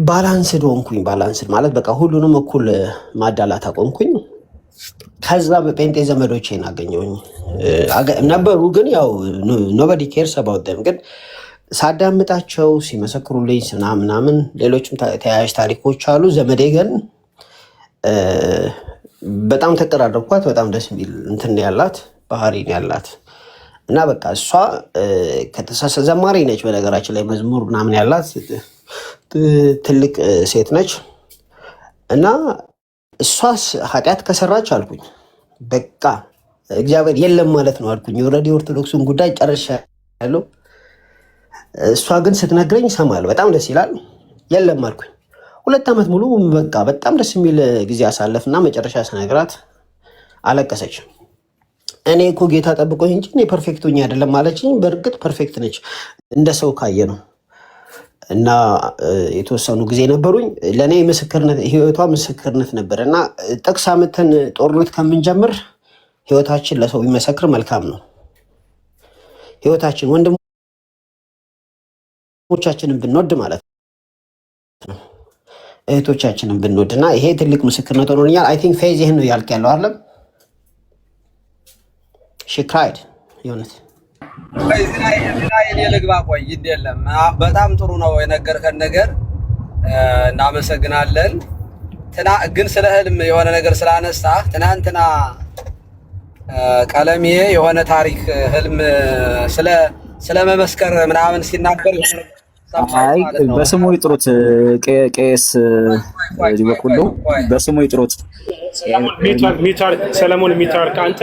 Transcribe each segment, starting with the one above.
ባላንስድ ሆንኩኝ። ባላንስድ ማለት በቃ ሁሉንም እኩል ማዳላት አቆምኩኝ። ከዛ በጴንጤ ዘመዶቼን አገኘሁኝ ነበሩ፣ ግን ያው ኖበዲ ኬርስ አባውት ደም። ግን ሳዳምጣቸው ሲመሰክሩልኝ ምናምን ሌሎችም ተያያዥ ታሪኮች አሉ። ዘመዴ ግን በጣም ተቀራረብኳት። በጣም ደስ የሚል እንትን ያላት ባህሪ ያላት እና በቃ እሷ ከተሳሰ ዘማሪ ነች። በነገራችን ላይ መዝሙር ምናምን ያላት ትልቅ ሴት ነች። እና እሷስ ኃጢአት ከሰራች አልኩኝ በቃ እግዚአብሔር የለም ማለት ነው አልኩኝ። ኦልሬዲ ኦርቶዶክሱን ጉዳይ ጨርሻለሁ። እሷ ግን ስትነግረኝ እሰማለሁ። በጣም ደስ ይላል። የለም አልኩኝ። 2 ዓመት ሙሉ በቃ በጣም ደስ የሚል ጊዜ አሳለፍና መጨረሻ ስነግራት አለቀሰች። እኔ እኮ ጌታ ጠብቆኝ እንጂ እኔ ፐርፌክት ሆኜ አይደለም ማለችኝ። በእርግጥ ፐርፌክት ነች እንደ ሰው ካየ ነው። እና የተወሰኑ ጊዜ ነበሩኝ ለእኔ ምስክርነት፣ ህይወቷ ምስክርነት ነበር። እና ጥቅስ አምጥተን ጦርነት ከምንጀምር ህይወታችን ለሰው ቢመሰክር መልካም ነው። ህይወታችን ወንድሞቻችንን ብንወድ ማለት ነው፣ እህቶቻችንን ብንወድ እና ይሄ ትልቅ ምስክርነት ሆኖልኛል። አይ ቲንክ ፌዝ ይህን ነው ያልክ ያለው አይደለም? ሺ ክራይድ የእውነት እዚህ ላይ እኔ ልግባ። ቆይ ግድ የለም በጣም ጥሩ ነው የነገርከን ነገር እናመሰግናለን። ግን ስለ ህልም የሆነ ነገር ስላነሳ ትናንትና ቀለሜ የሆነ ታሪክ ህልም ስለ መመስከር ምናምን ሲናገር አይ በስሙ ይጥሩት ቄስ ይበቁሉ በስሙ ይጥሩት። ሚታር ሰለሞን ሚታር አንተ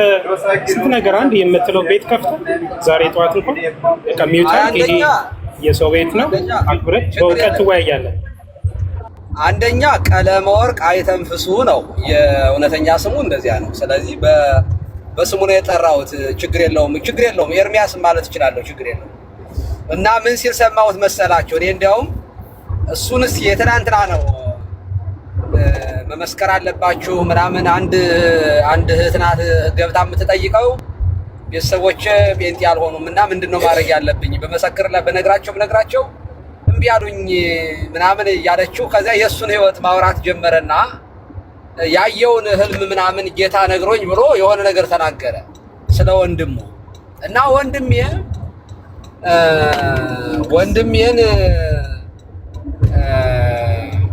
ስንት ነገር አንድ የምትለው ቤት ከፍቶ ዛሬ ጠዋት እንኳን በቃ ሚታር ይሄ የሰው ቤት ነው። አክብረህ በእውቀት ትወያያለህ። አንደኛ ቀለመ ወርቅ አይተንፍሱ ነው የእውነተኛ ስሙ፣ እንደዚያ ነው። ስለዚህ በስሙ ነው የጠራሁት። ችግር የለውም ኤርሚያስ ማለት እችላለሁ፣ ችግር የለውም። እና ምን ሲል ሰማሁት መሰላቸው? እኔ እንዲያውም እሱንስ የትናንትና ነው መመስከር አለባችሁ ምናምን አንድ እህት ናት ገብታ የምትጠይቀው ቤተሰቦቼ ጴንጤ አልሆኑም እና ምንድነው ማድረግ ያለብኝ በነግራቸው እምቢ አሉኝ ምናምን እያለችው ከዚያ የእሱን ህይወት ማውራት ጀመረና ያየውን ህልም ምናምን ጌታ ነግሮኝ ብሎ የሆነ ነገር ተናገረ ስለ ወንድሙ። እና ወንድሜን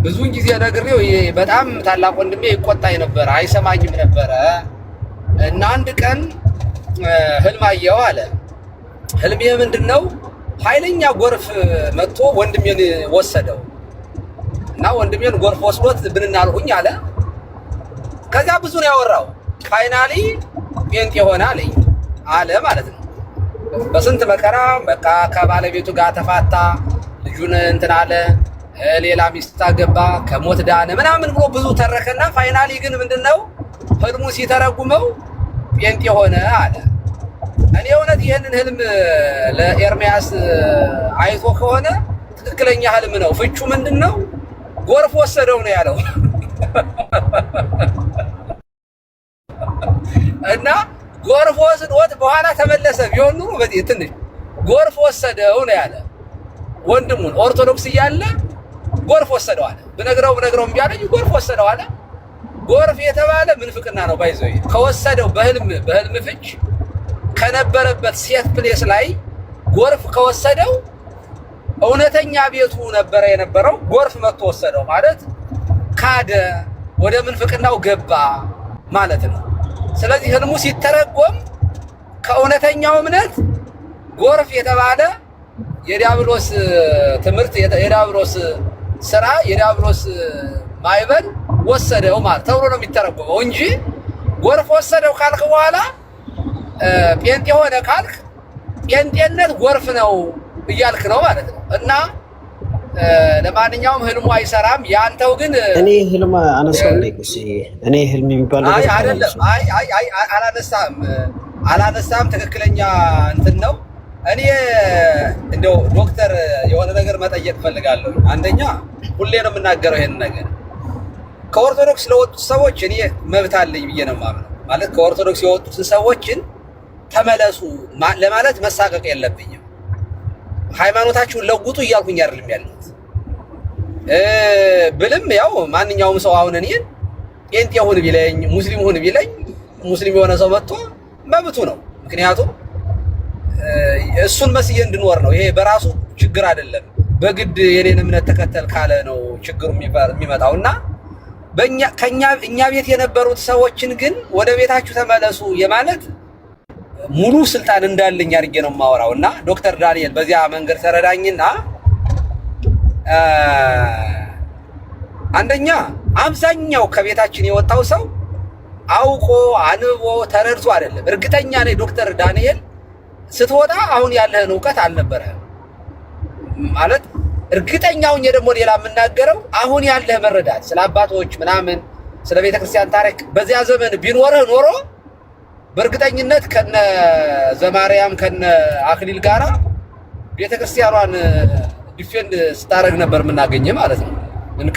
ብዙውን ጊዜ ነግሬው በጣም ታላቅ ወንድሜ ይቆጣኝ ነበር፣ አይሰማኝም ነበረ። እና አንድ ቀን ህልም አየሁ አለ። ህልሜ ምንድነው? ኃይለኛ ጎርፍ መጥቶ ወንድሜን ወሰደው እና ወንድሜን ጎርፍ ወስዶት ብንናልሁኝ አለ። ከዛ ብዙ ነው ያወራው። ፋይናሊ ጴንጤ ሆነ አለ ማለት ነው። በስንት መከራ በቃ ከባለቤቱ ጋር ተፋታ፣ ልጁን እንትን አለ፣ ሌላ ሚስት አገባ፣ ከሞት ዳነ ምናምን ብሎ ብዙ ተረከና ፋይናሊ ግን ምንድነው ህልሙ ሲተረጉመው ጴንጤ ሆነ አለ። እኔ እውነት ይሄንን ህልም ለኤርሚያስ አይቶ ከሆነ ትክክለኛ ህልም ነው። ፍቹ ምንድነው? ጎርፍ ወሰደው ነው ያለው። እና ጎርፍ ወስዶት በኋላ ተመለሰ። ቢሆን ኑሮ በዚህ ትንሽ ጎርፍ ወሰደው ነው ያለ። ወንድሙን ኦርቶዶክስ እያለ ጎርፍ ወሰደው አለ። ብነግረው እምቢ አለኝ። ጎርፍ ወሰደው አለ። ጎርፍ የተባለ ምንፍቅና ነው ባይዘው። ከወሰደው በህልም ፍች ከነበረበት ሴት ፕሌስ ላይ ጎርፍ ከወሰደው እውነተኛ ቤቱ ነበረ የነበረው፣ ጎርፍ መጥቶ ወሰደው ማለት ካደ፣ ወደ ምንፍቅናው ገባ ማለት ነው። ስለዚህ ህልሙ ሲተረጎም ከእውነተኛው እምነት ጎርፍ የተባለ የዲያብሎስ ትምህርት፣ የዲያብሎስ ስራ፣ የዲያብሎስ ማይበል ወሰደው ማለት ተብሎ ነው የሚተረጎመው እንጂ ጎርፍ ወሰደው ካልክ በኋላ ጴንጤ ሆነ ካልክ ጴንጤነት ጎርፍ ነው እያልክ ነው ማለት ነው። እና ለማንኛውም ህልሙ አይሰራም። ያንተው ግን እኔ ህልም አነሳው ለቁስ እኔ ህልም የሚባል ነገር አይደለም። አላነሳም። ትክክለኛ እንትን ነው። እኔ እንደው ዶክተር የሆነ ነገር መጠየቅ ፈልጋለሁ። አንደኛ ሁሌ ነው የምናገረው ይሄን ነገር ከኦርቶዶክስ ለወጡት ሰዎች እኔ መብት አለኝ ብዬ ነው የማምነው። ማለት ከኦርቶዶክስ የወጡትን ሰዎችን ተመለሱ ለማለት መሳቀቅ የለብኝም። ሃይማኖታችሁን ለውጡ እያልኩኝ አይደለም ያለሁት። ብልም ያው ማንኛውም ሰው አሁን እኔን ጴንጤ ሁን ቢለኝ ሙስሊም ሁን ቢለኝ ሙስሊም የሆነ ሰው መጥቶ መብቱ ነው። ምክንያቱም እሱን መስዬ እንድኖር ነው። ይሄ በራሱ ችግር አይደለም። በግድ የኔን እምነት ተከተል ካለ ነው ችግሩ የሚመጣውና እኛ ቤት የነበሩት ሰዎችን ግን ወደ ቤታችሁ ተመለሱ የማለት ሙሉ ስልጣን እንዳለኝ አድርጌ ነው የማወራው። እና ዶክተር ዳንኤል በዚያ መንገድ ተረዳኝና አንደኛ አብዛኛው ከቤታችን የወጣው ሰው አውቆ አንቦ ተረድቶ አይደለም። እርግጠኛ ነኝ ዶክተር ዳንኤል ስትወጣ አሁን ያለህን ዕውቀት አልነበረህም ማለት እርግጠኛውን ደግሞ ሌላ የምናገረው አሁን ያለህ መረዳት ስለ አባቶች ምናምን ስለ ቤተክርስቲያን ታሪክ በዚያ ዘመን ቢኖርህ ኖሮ በእርግጠኝነት ከነ ዘማርያም ከነ አክሊል ጋራ ቤተክርስቲያኗን ዲፌንድ ስታረግ ነበር የምናገኘ ማለት ነው።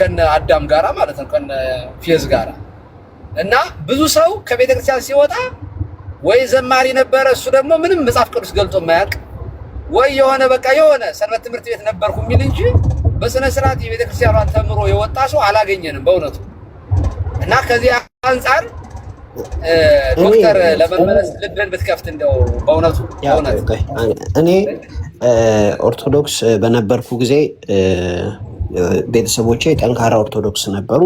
ከነ አዳም ጋራ ማለት ነው ከነ ፌዝ ጋራ እና ብዙ ሰው ከቤተክርስቲያን ሲወጣ ወይ ዘማሪ ነበረ እሱ ደግሞ ምንም መጽሐፍ ቅዱስ ገልጦ የማያውቅ ወይ የሆነ በቃ የሆነ ሰንበት ትምህርት ቤት ነበርኩ የሚል እንጂ በስነ ስርዓት የቤተክርስቲያኗን ተምሮ የወጣ ሰው አላገኘንም በእውነቱ። እና ከዚህ አንፃር ዶክተር ለመመለስ ልብን ብትከፍት እንደው በእውነቱ እኔ ኦርቶዶክስ በነበርኩ ጊዜ ቤተሰቦቼ ጠንካራ ኦርቶዶክስ ነበሩ።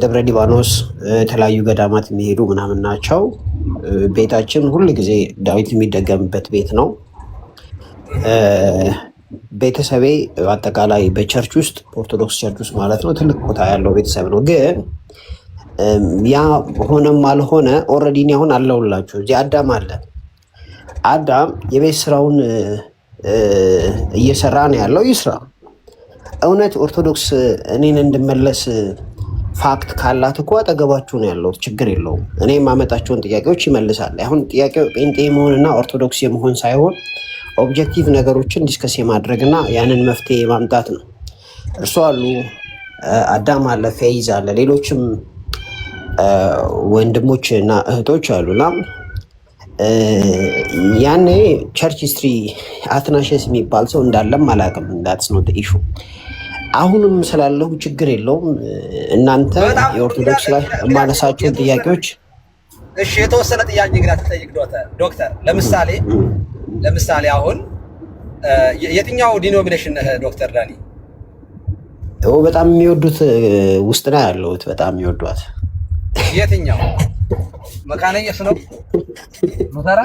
ደብረ ሊባኖስ የተለያዩ ገዳማት የሚሄዱ ምናምን ናቸው። ቤታችን ሁል ጊዜ ዳዊት የሚደገምበት ቤት ነው። ቤተሰቤ አጠቃላይ በቸርች ውስጥ ኦርቶዶክስ ቸርች ውስጥ ማለት ነው ትልቅ ቦታ ያለው ቤተሰብ ነው። ግን ያ ሆነም አልሆነ ኦልሬዲ እኔ አሁን አለሁላችሁ። እዚህ አዳም አለ። አዳም የቤት ስራውን እየሰራ ነው ያለው፣ ይስራ። እውነት ኦርቶዶክስ እኔን እንድመለስ ፋክት ካላት እኮ አጠገባችሁ ነው ያለው፣ ችግር የለውም። እኔ የማመጣቸውን ጥያቄዎች ይመልሳል። አሁን ጥያቄው ጴንጤ መሆንና ኦርቶዶክስ የመሆን ሳይሆን ኦብጀክቲቭ ነገሮችን ዲስከስ የማድረግና ያንን መፍትሄ የማምጣት ነው። እርሱ አሉ፣ አዳም አለ፣ ፌይዝ አለ፣ ሌሎችም ወንድሞች እና እህቶች አሉና ያኔ ቸርች ሂስትሪ አትናሸስ የሚባል ሰው እንዳለም አላውቅም። እንዳትስ ኖት ኢሹ። አሁንም ስላለሁ ችግር የለውም። እናንተ የኦርቶዶክስ ላይ የማነሳቸውን ጥያቄዎች እሺ፣ የተወሰነ ጥያቄ ግን አትጠይቅ ዶክተር። ለምሳሌ አሁን የትኛው ዲኖሚኔሽን ነህ ዶክተር ዳኒ? በጣም የሚወዱት ውስጥ ነው ያለሁት። በጣም የሚወዷት የትኛው? መካነ ኢየሱስ ነው ሉተራ?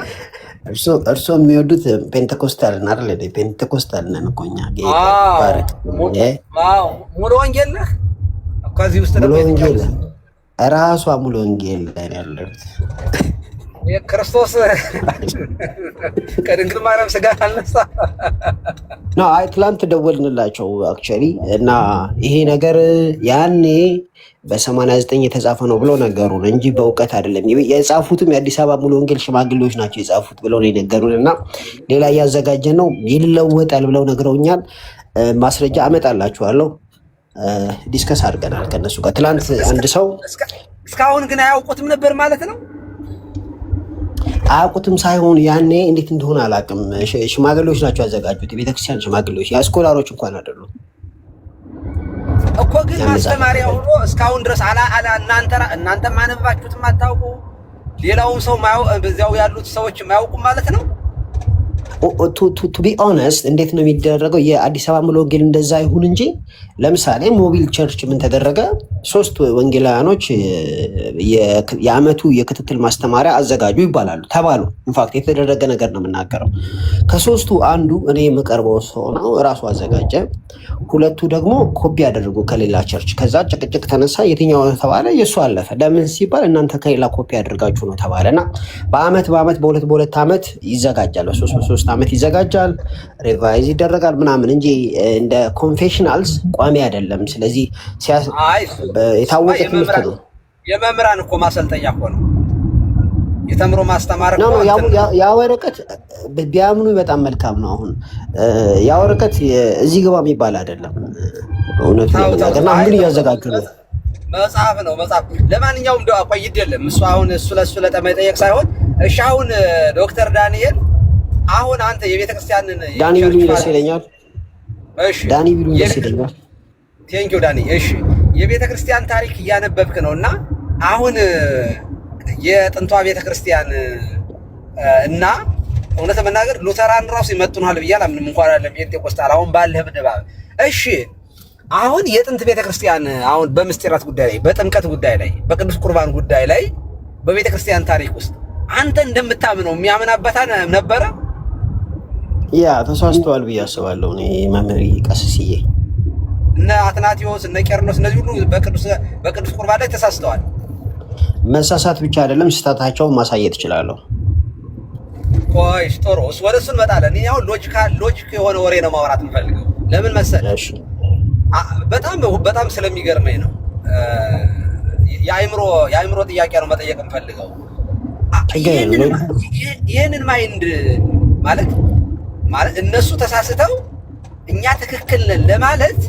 እርሶ የሚወዱት ፔንቴኮስታል አይደል? ፔንቴኮስታል ነን እኮ እኛ። ሙሉ ወንጌል ነህ? ከዚህ ውስጥ ሙሉ ወንጌል ራሷ ሙሉ ወንጌል ላይ ያለሁት የክርስቶስ ከድንግል ማርያም ስጋ አልነሳ ነው። አይ ትላንት ደወልንላቸው አክቹዋሊ እና ይሄ ነገር ያኔ በ89 የተጻፈ ነው ብሎ ነገሩን እንጂ በእውቀት አይደለም የጻፉትም የአዲስ አበባ ሙሉ ወንጌል ሽማግሌዎች ናቸው የጻፉት ብለው ነው የነገሩን። እና ሌላ እያዘጋጀን ነው ይለወጣል ብለው ነግረውኛል። ማስረጃ አመጣላችኋለሁ። ዲስከስ አድርገናል ከነሱ ጋር ትላንት። አንድ ሰው እስካሁን ግን አያውቁትም ነበር ማለት ነው። አያውቁትም ሳይሆን ያኔ እንዴት እንደሆነ አላውቅም። ሽማግሌዎች ናቸው ያዘጋጁት፣ የቤተክርስቲያን ሽማግሌዎች፣ የስኮላሮች እንኳን አይደሉም እኮ። ግን ማስተማሪያ ሆኖ እስካሁን ድረስ እናንተ ማንባችሁትም አታውቁ፣ ሌላውም ሰው በዚያው ያሉት ሰዎች የማያውቁም ማለት ነው። ቱ ቢ ኦነስት እንዴት ነው የሚደረገው? የአዲስ አበባ ሙሉ ወንጌል እንደዛ ይሁን እንጂ ለምሳሌ ሞቢል ቸርች ምን ተደረገ? 3 ወንጌላውያኖች የአመቱ የክትትል ማስተማሪያ አዘጋጁ ይባላሉ ተባሉ። ኢንፋክት የተደረገ ነገር ነው የምናገረው። ከ3ቱ አንዱ እኔ የምቀርበው ሰው ነው፣ እራሱ አዘጋጀ። 2ቱ ደግሞ ኮፒ ያደረጉ ከሌላ ቸርች። ከዛ ጭቅጭቅ ተነሳ። የትኛው ተባለ? የእሱ አለፈ። ለምን ሲባል እናንተ ከሌላ ኮፒ ያደርጋችሁ ነው ተባለና በአመት በሁለት ዓመት ይዘጋጃል። በ3 ዓመት ይዘጋጃል፣ ሪቫይዝ ይደረጋል ምናምን እንጂ እንደ ኮንፌሽናልስ ቋሚ አይደለም። ስለዚህ የታወቀ ትምህርት ነው። የመምህራን እኮ ማሰልጠኛ እኮ ነው። የተምሮ ማስተማር ነው። ያ ወረቀት ቢያምኑ በጣም መልካም ነው። አሁን ያ ወረቀት እዚህ ግባ የሚባል አይደለም። እውነቱ ነገርና አሁን እያዘጋጁ ነው። መጽሐፍ ነው መጽሐፍ። ለማንኛውም እንደው አቆይ አይደለም እሱ አሁን እሱ ለጠመጠየቅ ሳይሆን እሺ። አሁን ዶክተር ዳንኤል አሁን አንተ የቤተክርስቲያንን ዳኒ ቢሉኝ ደስ ይለኛል። እሺ ዳኒ ቢሉኝ ደስ ይለኛል። ቴንኪው ዳኒ። እሺ የቤተክርስቲያን ታሪክ እያነበብክ ነውና አሁን የጥንቷ ቤተክርስቲያን እና እውነት መናገር ሉተራን ራሱ ይመጡናል ብያለሁ። ምንም እንኳን አይደለም ጴንጤቆስጣል አሁን ባለህ ድባብ። እሺ አሁን የጥንት ቤተክርስቲያን አሁን በምስጢራት ጉዳይ ላይ፣ በጥምቀት ጉዳይ ላይ፣ በቅዱስ ቁርባን ጉዳይ ላይ በቤተክርስቲያን ታሪክ ውስጥ አንተ እንደምታምነው የሚያምን አባታ ነበረ? ያ ተሳስተዋል ብዬ አስባለሁ። እኔ መምህር ቀስስዬ እነ አትናቴዎስ እነ ቄርሎስ እነዚህ ሁሉ በቅዱስ ቁርባን ላይ ተሳስተዋል። መሳሳት ብቻ አይደለም ስህተታቸውን ማሳየት እችላለሁ። ቆይ ጥሩ፣ ወደ እሱ እንመጣለን። እኔ አሁን ሎጂክ የሆነ ወሬ ነው ማውራት የምፈልገው። ለምን መሰለህ? በጣም ስለሚገርመኝ ነው። የአእምሮ ጥያቄ ነው መጠየቅ የምፈልገው። ይህንን ማይንድ ማለት እነሱ ተሳስተው እኛ ትክክል ነን ለማለት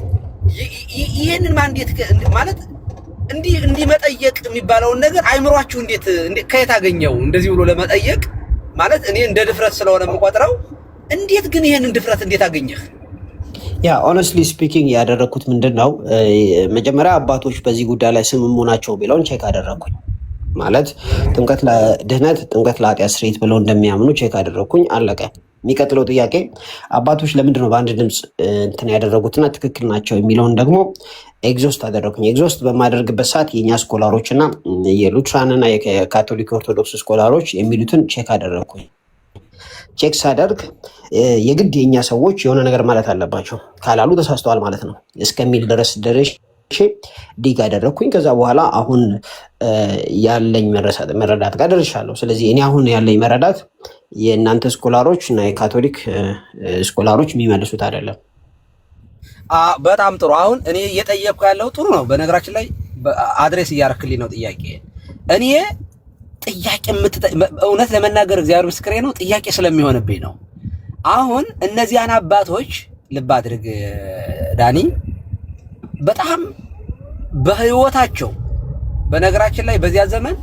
ይህንን ማንዴት ማለት እንዲህ መጠየቅ የሚባለውን ነገር አይምሯችሁ እንዴት ከየት አገኘው? እንደዚህ ብሎ ለመጠየቅ ማለት እኔ እንደ ድፍረት ስለሆነ የምቆጥረው። እንዴት ግን ይህንን ድፍረት እንዴት አገኘህ? ያ ኦነስትሊ ስፒኪንግ ያደረኩት ምንድነው መጀመሪያ አባቶች በዚህ ጉዳይ ላይ ስምሙ ናቸው ቢለውን ቼክ አደረኩኝ። ማለት ጥምቀት ለድህነት ጥምቀት ለኃጢአት ስርየት ብለው እንደሚያምኑ ቼክ አደረኩኝ። አለቀ። የሚቀጥለው ጥያቄ አባቶች ለምንድነው በአንድ ድምፅ እንትን ያደረጉትና ትክክል ናቸው የሚለውን ደግሞ ኤግዞስት አደረኩኝ። ኤግዞስት በማደርግበት ሰዓት የእኛ ስኮላሮች እና የሉትራንና የካቶሊክ ኦርቶዶክስ ስኮላሮች የሚሉትን ቼክ አደረኩኝ። ቼክ ሳደርግ የግድ የእኛ ሰዎች የሆነ ነገር ማለት አለባቸው ካላሉ ተሳስተዋል ማለት ነው እስከሚል ድረስ ዲግ አደረግኩኝ። ከዛ በኋላ አሁን ያለኝ መረዳት ጋር ደርሻለሁ። ስለዚህ እኔ አሁን ያለኝ መረዳት የእናንተ ስኮላሮች እና የካቶሊክ ስኮላሮች የሚመልሱት አይደለም። በጣም ጥሩ። አሁን እኔ እየጠየቅኩ ያለው ጥሩ ነው። በነገራችን ላይ አድሬስ እያረክልኝ ነው ጥያቄ። እኔ ጥያቄ እውነት ለመናገር እግዚአብሔር ምስክሬ ነው ጥያቄ ስለሚሆንብኝ ነው። አሁን እነዚያን አባቶች ልብ አድርግ ዳኒ፣ በጣም በህይወታቸው በነገራችን ላይ በዚያ ዘመን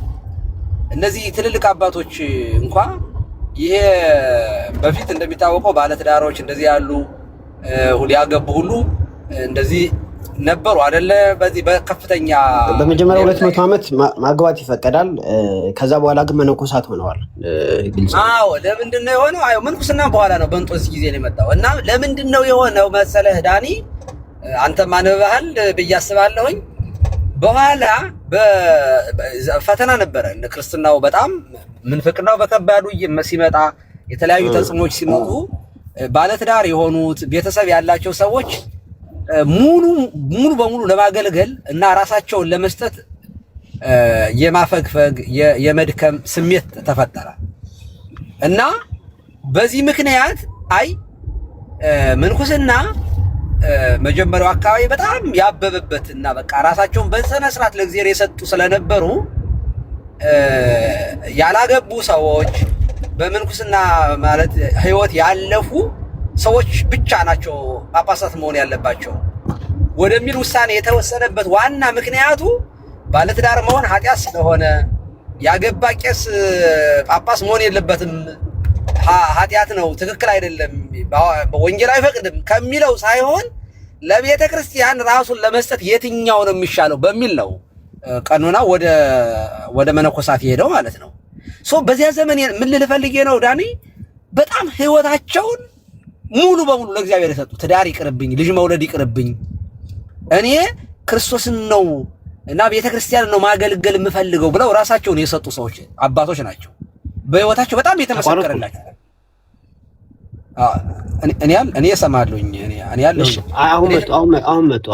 እነዚህ ትልልቅ አባቶች እንኳ ይሄ በፊት እንደሚታወቀው ባለትዳሮች እንደዚህ ያሉ ያገቡ ሁሉ እንደዚህ ነበሩ አይደለ? በዚህ በከፍተኛ በመጀመሪያው 200 ዓመት ማግባት ይፈቀዳል። ከዛ በኋላ ግን መነኮሳት ሆነዋል። አዎ ለምንድን ነው የሆነው? አዎ ምንኩስና በኋላ ነው በእንጦንስ ጊዜ ነው የመጣው። እና ለምንድን ነው የሆነው መሰለህ ዳኒ፣ አንተ ማንበሃል ብዬ አስባለሁኝ። በኋላ ፈተና ነበረ ክርስትናው በጣም ምንፍቅናው በከባዱ ሲመጣ የተለያዩ ተጽዕኖች ሲመጡ ባለትዳር የሆኑት ቤተሰብ ያላቸው ሰዎች ሙሉ በሙሉ ለማገልገል እና ራሳቸውን ለመስጠት የማፈግፈግ የመድከም ስሜት ተፈጠረ እና በዚህ ምክንያት ምንኩስና መጀመሪያው አካባቢ በጣም ያበበበት እና በቃ ራሳቸውን በስነ ስርዓት ለእግዚአብሔር የሰጡ ስለነበሩ ያላገቡ ሰዎች በምንኩስና ማለት ህይወት ያለፉ ሰዎች ብቻ ናቸው ጳጳሳት መሆን ያለባቸው ወደሚል ውሳኔ የተወሰነበት ዋና ምክንያቱ ባለትዳር መሆን ኃጢአት ስለሆነ ያገባ ቄስ ጳጳስ መሆን የለበትም፣ ኃጢአት ነው፣ ትክክል አይደለም፣ ወንጌል አይፈቅድም ከሚለው ሳይሆን ለቤተ ክርስቲያን ራሱን ለመስጠት የትኛው ነው የሚሻለው በሚል ነው ቀኖና ወደ መነኮሳት ሄደው ማለት ነው። በዚያ ዘመን ምን ልፈልጌ ነው ዳኒ፣ በጣም ህይወታቸውን ሙሉ በሙሉ ለእግዚአብሔር የሰጡ ትዳር ይቅርብኝ፣ ልጅ መውለድ ይቅርብኝ፣ እኔ ክርስቶስን ነው እና ቤተክርስቲያን ነው ማገልገል የምፈልገው ብለው ራሳቸውን የሰጡ ሰዎች አባቶች ናቸው። በህይወታቸው በጣም የተመሰከረላቸው እኔ እሰማለሁኝ እኔ ያለው አሁን መጡ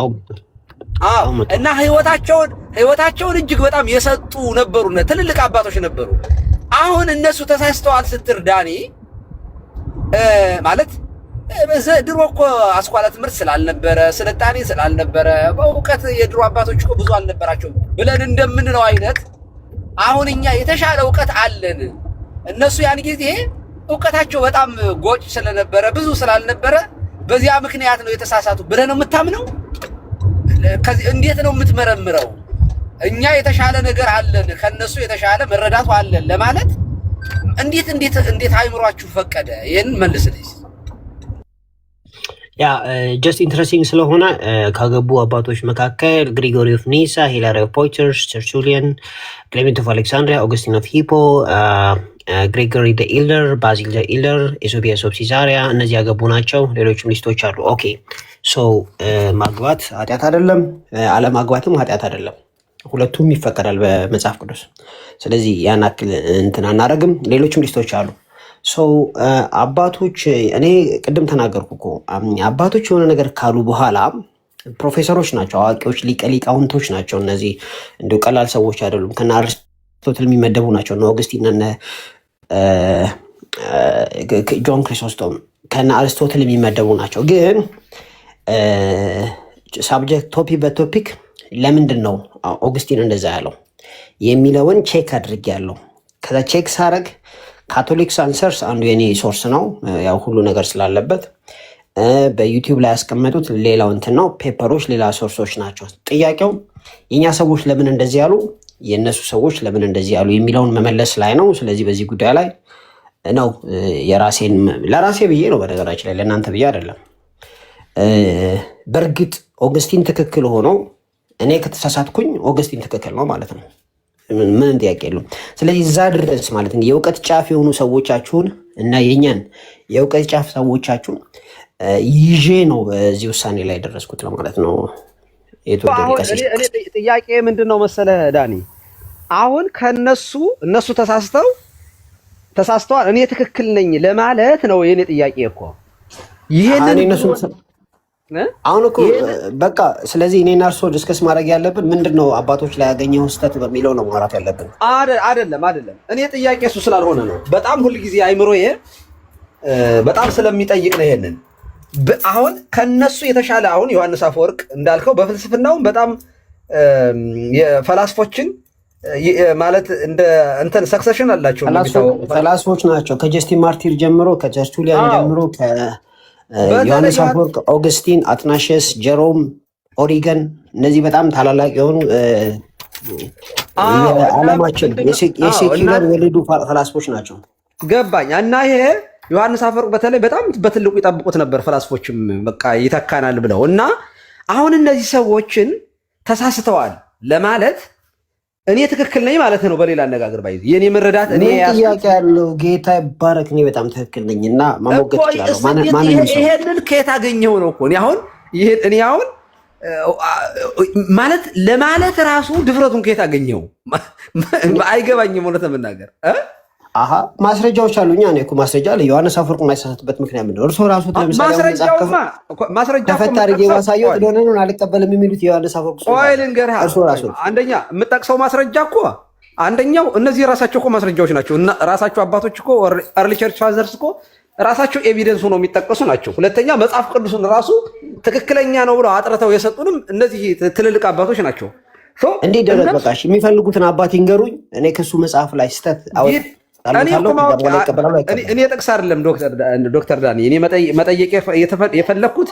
እና ህይወታቸውን እጅግ በጣም የሰጡ ነበሩ፣ ትልልቅ አባቶች ነበሩ። አሁን እነሱ ተሳስተዋል ስትር ዳኒ ማለት ድሮ እኮ አስኳላ ትምህርት ስላልነበረ ስልጣኔ ስላልነበረ በእውቀት የድሮ አባቶች እኮ ብዙ አልነበራቸው ብለን እንደምንለው አይነት አሁን እኛ የተሻለ እውቀት አለን። እነሱ ያን ጊዜ እውቀታቸው በጣም ጎጭ ስለነበረ ብዙ ስላልነበረ በዚያ ምክንያት ነው የተሳሳቱ ብለህ ነው የምታምነው? እንዴት ነው የምትመረምረው? እኛ የተሻለ ነገር አለን ከነሱ የተሻለ መረዳቱ አለን ለማለት እንዴት አይምሯችሁ ፈቀደ? ይሄን መልስልኝ። ያ ጀስት ኢንትረስቲንግ ስለሆነ ካገቡ አባቶች መካከል ግሪጎሪ ኦፍ ኒሳ፣ ሂላሪ ኦፍ ፖይተርስ፣ ተርቱሊያን፣ ክሌሜንት ኦፍ አሌክሳንድሪያ፣ ኦገስቲን ኦፍ ሂፖ፣ ግሪጎሪ ደ ኢልደር፣ ባዚል ደ ኢልደር፣ ኤሶቢያስ ኦፍ ሲዛሪያ እነዚህ ያገቡ ናቸው። ሌሎችም ሊስቶች አሉ። ኦኬ ሶ ማግባት ኃጢአት አይደለም፣ አለማግባትም ኃጢአት አይደለም። ሁለቱም ይፈቀዳል በመጽሐፍ ቅዱስ። ስለዚህ ያን አክል እንትን አናደርግም። ሌሎችም ሊስቶች አሉ። አባቶች እኔ ቅድም ተናገርኩ እኮ አባቶች የሆነ ነገር ካሉ በኋላ ፕሮፌሰሮች ናቸው፣ አዋቂዎች፣ ሊቃውንቶች ናቸው። እነዚህ እንዲሁ ቀላል ሰዎች አይደሉም። ከነ አርስቶትል የሚመደቡ ናቸው። እነ ኦገስቲን፣ እነ ጆን ክሪሶስቶም ከነ አርስቶትል የሚመደቡ ናቸው። ግን ሳብጀክት ቶፒክ በቶፒክ ለምንድን ነው ኦገስቲን እንደዛ ያለው የሚለውን ቼክ አድርጌያለሁ። ከዛ ቼክ ሳረግ ካቶሊክስ አንሰርስ አንዱ የኔ ሶርስ ነው፣ ያው ሁሉ ነገር ስላለበት። በዩቲዩብ ላይ ያስቀመጡት ሌላው እንትን ነው፣ ፔፐሮች ሌላ ሶርሶች ናቸው። ጥያቄው የእኛ ሰዎች ለምን እንደዚህ ያሉ፣ የእነሱ ሰዎች ለምን እንደዚህ ያሉ የሚለውን መመለስ ላይ ነው። ስለዚህ በዚህ ጉዳይ ላይ ነው ለራሴ ብዬ ነው፣ በነገራችን ላይ ለእናንተ ብዬ አይደለም። በእርግጥ ኦገስቲን ትክክል ሆኖ እኔ ከተሳሳትኩኝ ኦገስቲን ትክክል ነው ማለት ነው። ምን ጥያቄ የለውም። ስለዚህ እዛ ድረስ ማለት ነው የእውቀት ጫፍ የሆኑ ሰዎቻችሁን እና የኛን የእውቀት ጫፍ ሰዎቻችሁን ይዤ ነው በዚህ ውሳኔ ላይ ደረስኩት ለማለት ነው። ጥያቄ ምንድን ነው መሰለህ ዳኒ፣ አሁን እነሱ ተሳስተዋል እኔ ትክክል ነኝ ለማለት ነው የኔ ጥያቄ እኮ ይሄንን አሁን እኮ በቃ ስለዚህ እኔና እርሶ ዲስከስ ማድረግ ያለብን ምንድነው አባቶች ላይ ያገኘው ስህተት በሚለው ነው ማውራት ያለብን። አይደለም እኔ ጥያቄ እሱ ስላልሆነ ነው። በጣም ሁልጊዜ አይምሮዬ በጣም ስለሚጠይቅ ነው ይሄንን። አሁን ከነሱ የተሻለ አሁን ዮሐንስ አፈወርቅ እንዳልከው በፍልስፍናውም በጣም የፈላስፎችን ማለት እንደ እንትን ሰክሰሽን አላቸው ፈላስፎች ናቸው። ከጀስቲን ማርቲር ጀምሮ ከተርቱሊያን ጀምሮ ዮሐንስ አፈወርቅ፣ ኦገስቲን፣ አትናሽስ፣ ጀሮም፣ ኦሪገን እነዚህ በጣም ታላላቅ የሆኑ የዓለማችን የሴኩላር ወልዱ ፈላስፎች ናቸው። ገባኝ። እና ይሄ ዮሐንስ አፈወርቅ በተለይ በጣም በትልቁ ይጠብቁት ነበር ፈላስፎችም በቃ ይተካናል ብለው እና አሁን እነዚህ ሰዎችን ተሳስተዋል ለማለት እኔ ትክክል ነኝ ማለት ነው። በሌላ አነጋገር ባይዝ የኔ መረዳት እኔ ጥያቄ ያለው ጌታ ይባረክ እኔ በጣም ትክክል ነኝና ማሞገት ይችላል። ይሄንን ከየት አገኘው ነው እኮ እኔ አሁን ማለት ለማለት ራሱ ድፍረቱን ከየት አገኘው አይገባኝም። እውነት ለመናገር ማስረጃዎች አሉኛ። እኔ እኮ ማስረጃ አለ። ዮሐንስ አፈወርቅ የማይሳሳትበት ምክንያት ምንድን ነው? እርሶ ራሱ ማስረጃ ከፈታ አድርጌ ማሳየው ስለሆነ ነው አልቀበልም የሚሉት የዮሐንስ አፈወርቅ እርሶ ራሱ አንደኛ የምጠቅሰው ማስረጃ እኮ አንደኛው እነዚህ ራሳቸው እኮ ማስረጃዎች ናቸው። ራሳቸው አባቶች እኮ ኤርሊ ቸርች ፋዘርስ እኮ ራሳቸው ኤቪደንስ ሆነው የሚጠቀሱ ናቸው። ሁለተኛ መጽሐፍ ቅዱስን ራሱ ትክክለኛ ነው ብለው አጥርተው የሰጡንም እነዚህ ትልልቅ አባቶች ናቸው። እንዴ ደረግ በቃሽ የሚፈልጉትን አባት ይንገሩኝ። እኔ ከሱ መጽሐፍ ላይ ስተት እኔ ጥቅስ አይደለም ዶክተር ዳኒ እኔ መጠየቅ የፈለግኩት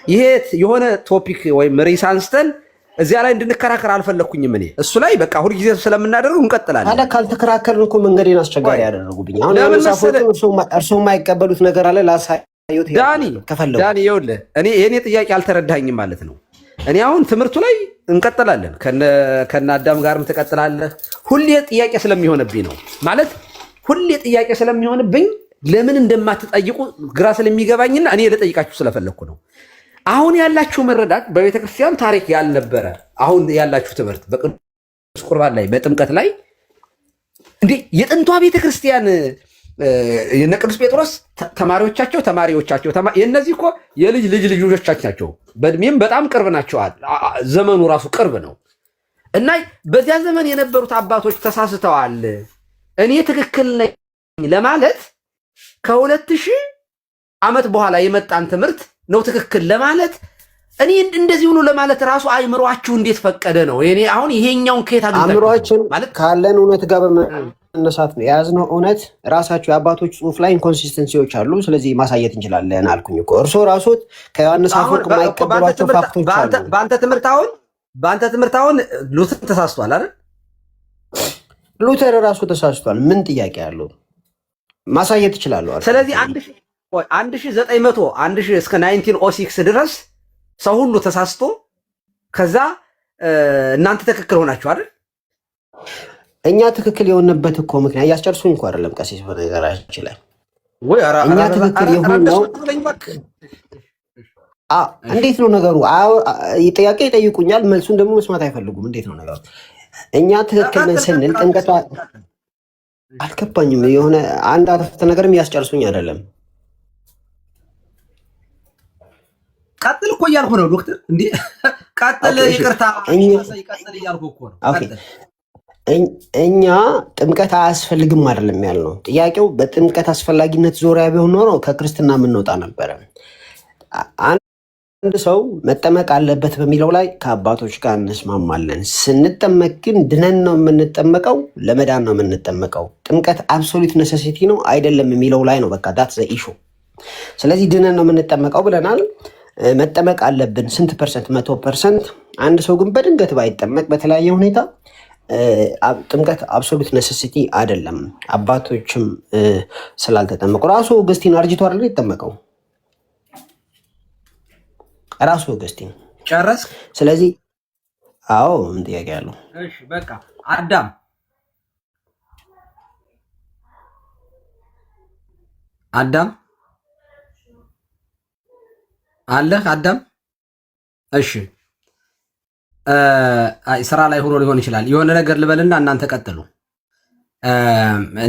ይሄ የሆነ ቶፒክ ወይም ርዕስ አንስተን እዚያ ላይ እንድንከራከር አልፈለግኩኝም። እኔ እሱ ላይ በቃ ሁልጊዜ ስለምናደርገው እንቀጥላለን። ታዲያ ካልተከራከርን እኮ መንገዴን አስቸጋሪ ያደረጉብኝ። አሁን እርሶ የማይቀበሉት ነገር አለ ላሳዩት። ዳኒ ይኸውልህ እኔ የእኔ ጥያቄ አልተረዳኝም ማለት ነው። እኔ አሁን ትምህርቱ ላይ እንቀጥላለን። ከነ አዳም ጋርም ትቀጥላለህ። ሁሌ ጥያቄ ስለሚሆንብኝ ነው ማለት ሁሌ ጥያቄ ስለሚሆንብኝ ለምን እንደማትጠይቁ ግራ ስለሚገባኝና እኔ ልጠይቃችሁ ስለፈለግኩ ነው። አሁን ያላችሁ መረዳት በቤተ ክርስቲያን ታሪክ ያልነበረ አሁን ያላችሁ ትምህርት በቅዱስ ቁርባን ላይ በጥምቀት ላይ እንዴ የጥንቷ ቤተ ክርስቲያን የነ ቅዱስ ጴጥሮስ ተማሪዎቻቸው የእነዚህ እኮ የልጅ ልጆቻቸው ናቸው። በእድሜም በጣም ቅርብ ናቸው። ዘመኑ ራሱ ቅርብ ነው እና በዚያ ዘመን የነበሩት አባቶች ተሳስተዋል እኔ ትክክል ነኝ ለማለት ከ2000 ዓመት በኋላ የመጣን ትምህርት ነው ትክክል ለማለት እኔ እንደዚህ ሆኖ ለማለት ራሱ አይምሮአችሁ እንዴት ፈቀደ ነው? እኔ አሁን ይሄኛውን ከየት አግኝታችሁ አይምሮአችን ማለት ካለን እውነት ጋር በመነሳት ነው የያዝነው። እውነት ራሳችሁ የአባቶች ጽሑፍ ላይ ኢንኮንሲስተንሲዎች አሉ። ስለዚህ ማሳየት እንችላለን አልኩኝ እኮ። እርሶ ራሶት ከዮሐንስ አፈወርቅ የማይቀበሏቸው ፋክቶች አሉ። በአንተ ትምህርት አሁን ሉተር ተሳስቷል አይደል? ሉተር ራሱ ተሳስቷል። ምን ጥያቄ አለው? ማሳየት ይችላሉ። ስለዚህ 1900 1000 እስከ 1906 ድረስ ሰው ሁሉ ተሳስቶ ከዛ እናንተ ትክክል ሆናችሁ አይደል? እኛ ትክክል የሆነበት እኮ ምክንያት እያስጨርሱኝ እኮ አይደለም ቀሲስ፣ በነገራችን ላይ እኛ ትክክል የሆነው እንዴት ነው ነገሩ? ጥያቄ ይጠይቁኛል፣ መልሱን ደግሞ መስማት አይፈልጉም። እንዴት ነው ነገሩ? እኛ ትክክል ነን ስንል ጥምቀት አልገባኝም። የሆነ አንድ አረፍተ ነገርም እያስጨርሱኝ አይደለም። ቀጥል እኮ እያልኩ ነው ዶክተር። እንዴ ቀጥል፣ ይቅርታ ቀጥል እያልኩ እኮ ነው። እኛ ጥምቀት አያስፈልግም አይደለም ያልነው። ጥያቄው በጥምቀት አስፈላጊነት ዙሪያ ቢሆን ኖሮ ከክርስትና የምንወጣ ነበረ። አንድ ሰው መጠመቅ አለበት በሚለው ላይ ከአባቶች ጋር እንስማማለን። ስንጠመቅ ግን ድነን ነው የምንጠመቀው፣ ለመዳን ነው የምንጠመቀው። ጥምቀት አብሶሉት ኔሴሲቲ ነው አይደለም የሚለው ላይ ነው። በቃ ዳት ዘ ኢሹ። ስለዚህ ድነን ነው የምንጠመቀው ብለናል። መጠመቅ አለብን ስንት ፐርሰንት? 100%። አንድ ሰው ግን በድንገት ባይጠመቅ በተለያየ ሁኔታ ጥምቀት አብሶሉት ኔሴሲቲ አይደለም። አባቶችም ስላልተጠመቁ ራሱ ኦገስቲን አርጅቶ አይደል የተጠመቀው? ራሱ ኦገስቲን ጨረስ። ስለዚህ አዎ ምን ጥያቄ አለው? እሺ በቃ አዳም አለህ አዳም? እሺ ስራ ላይ ሆኖ ሊሆን ይችላል። የሆነ ነገር ልበልና እናንተ ቀጥሉ።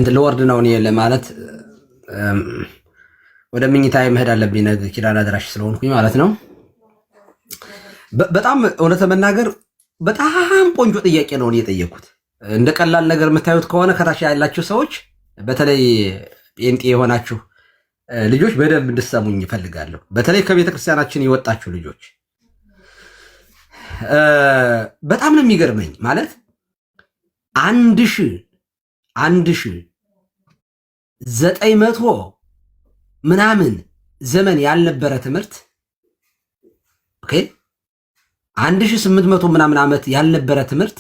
ለወርድ ነው እኔ ለማለት ወደ ምኝታዬ መሄድ አለብኝ። ነገ ኪዳነ አድራሽ ስለሆንኩኝ ማለት ነው። በጣም እውነት መናገር በጣም ቆንጆ ጥያቄ ነው እኔ የጠየኩት። እንደ ቀላል ነገር የምታዩት ከሆነ ከታች ያላችሁ ሰዎች፣ በተለይ ጴንጤ የሆናችሁ ልጆች በደንብ እንድሰሙኝ ይፈልጋለሁ። በተለይ ከቤተ ክርስቲያናችን የወጣችሁ ልጆች በጣም ነው የሚገርመኝ። ማለት 1900 ምናምን ዘመን ያልነበረ ትምህርት 1800 ምናምን ዓመት ያልነበረ ትምህርት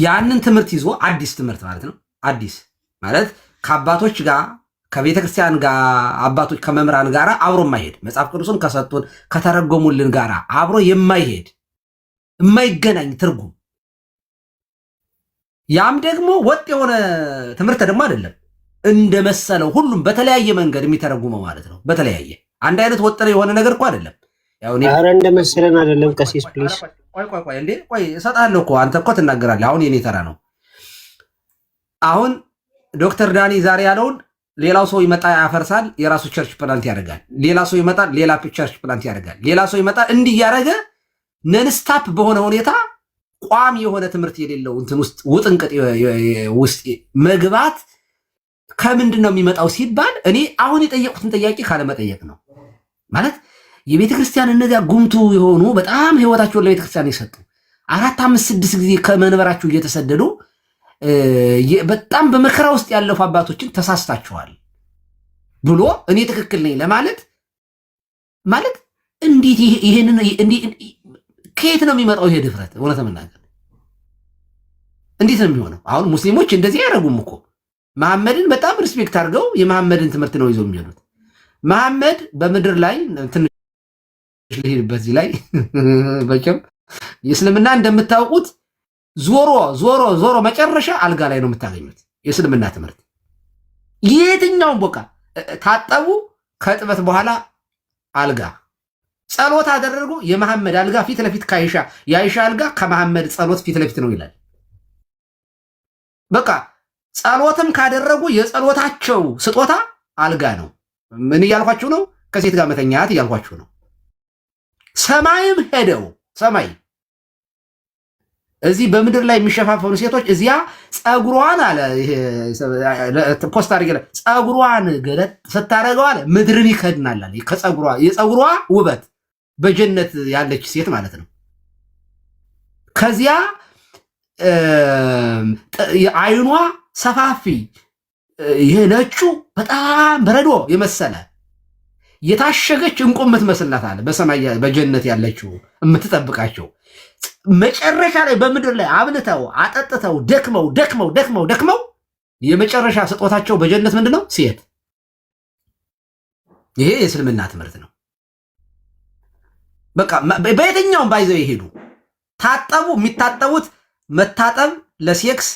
ያንን ትምህርት ይዞ አዲስ ትምህርት ማለት ነው። አዲስ ማለት ከአባቶች ጋር ከቤተ ክርስቲያን ጋር አባቶች ከመምህራን ጋር አብሮ የማይሄድ መጽሐፍ ቅዱስን ከሰጡን ከተረጎሙልን ጋር አብሮ የማይሄድ የማይገናኝ ትርጉም፣ ያም ደግሞ ወጥ የሆነ ትምህርት ደግሞ አይደለም። እንደመሰለው ሁሉም በተለያየ መንገድ የሚተረጉመው ማለት ነው። በተለያየ አንድ አይነት ወጥ የሆነ ነገር እኮ አይደለም። ኧረ እንደመሰለን አይደለም። ቀሲስ ፕሊስ ቆይ እንዴ ቆይ እሰጥሃለሁ እኮ አንተ እኮ ትናገራለህ። አሁን የኔ ተራ ነው። አሁን ዶክተር ዳኒ ዛሬ ያለውን ሌላው ሰው ይመጣ ያፈርሳል፣ የራሱ ቸርች ፕላንት ያደርጋል። ሌላ ሰው ይመጣል፣ ሌላ ቸርች ፕላንት ያደርጋል። ሌላ ሰው ይመጣል፣ እንዲህ ያደረገ ነንስታፕ በሆነ ሁኔታ ቋሚ የሆነ ትምህርት የሌለው እንትን ውስጥ ውጥንቅጥ ውስጥ መግባት ከምንድን ነው የሚመጣው ሲባል እኔ አሁን የጠየቁትን ጥያቄ ካለመጠየቅ ነው ማለት። የቤተ ክርስቲያን እነዚያ ጉምቱ የሆኑ በጣም ህይወታቸውን ለቤተ ክርስቲያን የሰጡ 4፣ 5፣ 6 ጊዜ ከመንበራቸው እየተሰደዱ በጣም በመከራ ውስጥ ያለፉ አባቶችን ተሳስታችኋል ብሎ እኔ ትክክል ነኝ ለማለት ማለት እንዴት ይሄንን ከየት ነው የሚመጣው ይሄ ድፍረት? እውነት መናገር እንዴት ነው የሚሆነው? አሁን ሙስሊሞች እንደዚህ አያደርጉም እኮ። መሐመድን በጣም ሪስፔክት አድርገው የመሐመድን ትምህርት ነው ይዘው የሚሄዱት። መሐመድ በምድር ላይ ትንሽ ልሄድበት እዚህ ላይ በጭም የእስልምና እንደምታውቁት ዞሮ መጨረሻ አልጋ ላይ ነው የምታገኙት። የእስልምና ትምህርት የትኛውም ቦቃ ታጠቡ፣ ከጥበት በኋላ አልጋ ጸሎት አደረጉ፣ የመሐመድ አልጋ ፊት ለፊት ከአይሻ የአይሻ አልጋ ከመሐመድ ጸሎት ፊት ለፊት ነው ይላል። በቃ ጸሎትም ካደረጉ የጸሎታቸው ስጦታ አልጋ ነው። ምን እያልኳችሁ ነው? ከሴት ጋር መተኛት እያልኳችሁ ነው። ሰማይም ሄደው ሰማይ እዚህ በምድር ላይ የሚሸፋፈኑ ሴቶች እዚያ ጸጉሯን አለ ፖስት አድርጌ ጸጉሯን ገለጥ ስታደርገው አለ ምድርን ይከድናል አለ። የጸጉሯ ውበት በጀነት ያለች ሴት ማለት ነው። ከዚያ አይኗ ሰፋፊ ይሄ ነጩ በጣም በረዶ የመሰለ የታሸገች እንቁ የምትመስላት አለ በሰማይ በጀነት ያለችው የምትጠብቃቸው። መጨረሻ ላይ በምድር ላይ አብልተው አጠጥተው ደክመው የመጨረሻ ስጦታቸው በጀነት ምንድነው? ሴት። ይሄ የእስልምና ትምህርት ነው። በቃ በየትኛውም ባይዘው ይሄዱ ታጠቡ። የሚታጠቡት መታጠብ ለሴክስ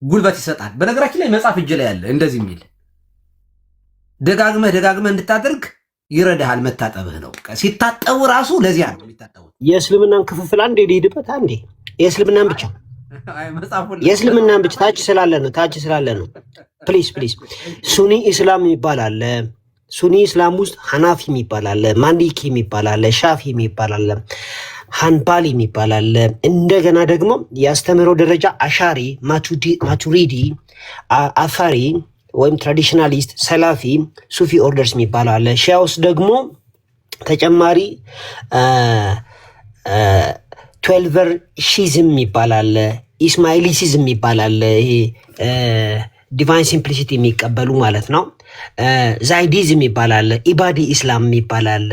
ጉልበት ይሰጣል። በነገራችን ላይ መጽሐፍ እጅ ላይ ያለ እንደዚህ የሚል ደጋግመህ እንድታደርግ ይረዳሃል። መታጠብህ ነው። ሲታጠቡ ራሱ ለዚያ ነው የሚታጠቡት። የእስልምናን ክፍፍል አንዴ ሊሄድበት አንዴ የእስልምናን ብቻ የእስልምናን ብቻ ታች ስላለ ነው። ፕሊዝ ሱኒ ኢስላም የሚባል አለ። ሱኒ ኢስላም ውስጥ ሐናፊ የሚባል አለ፣ ማሊኪ የሚባል አለ፣ ሻፊ የሚባል አለ፣ ሃንባሊ የሚባል አለ። እንደገና ደግሞ የአስተምህሮ ደረጃ አሻሪ፣ ማቱሪዲ፣ አፋሪ ወይም ትራዲሽናሊስት፣ ሰላፊ፣ ሱፊ ኦርደርስ የሚባል አለ። ሺያ ውስጥ ደግሞ ተጨማሪ ትዌልቨር ሺዝም የሚባል አለ፣ ኢስማኤሊሲዝም የሚባል አለ። ይሄ ዲቫይን ሲምፕሊሲቲ የሚቀበሉ ማለት ነው። ዛይዲዝም የሚባል አለ፣ ኢባዲ ኢስላም የሚባል አለ፣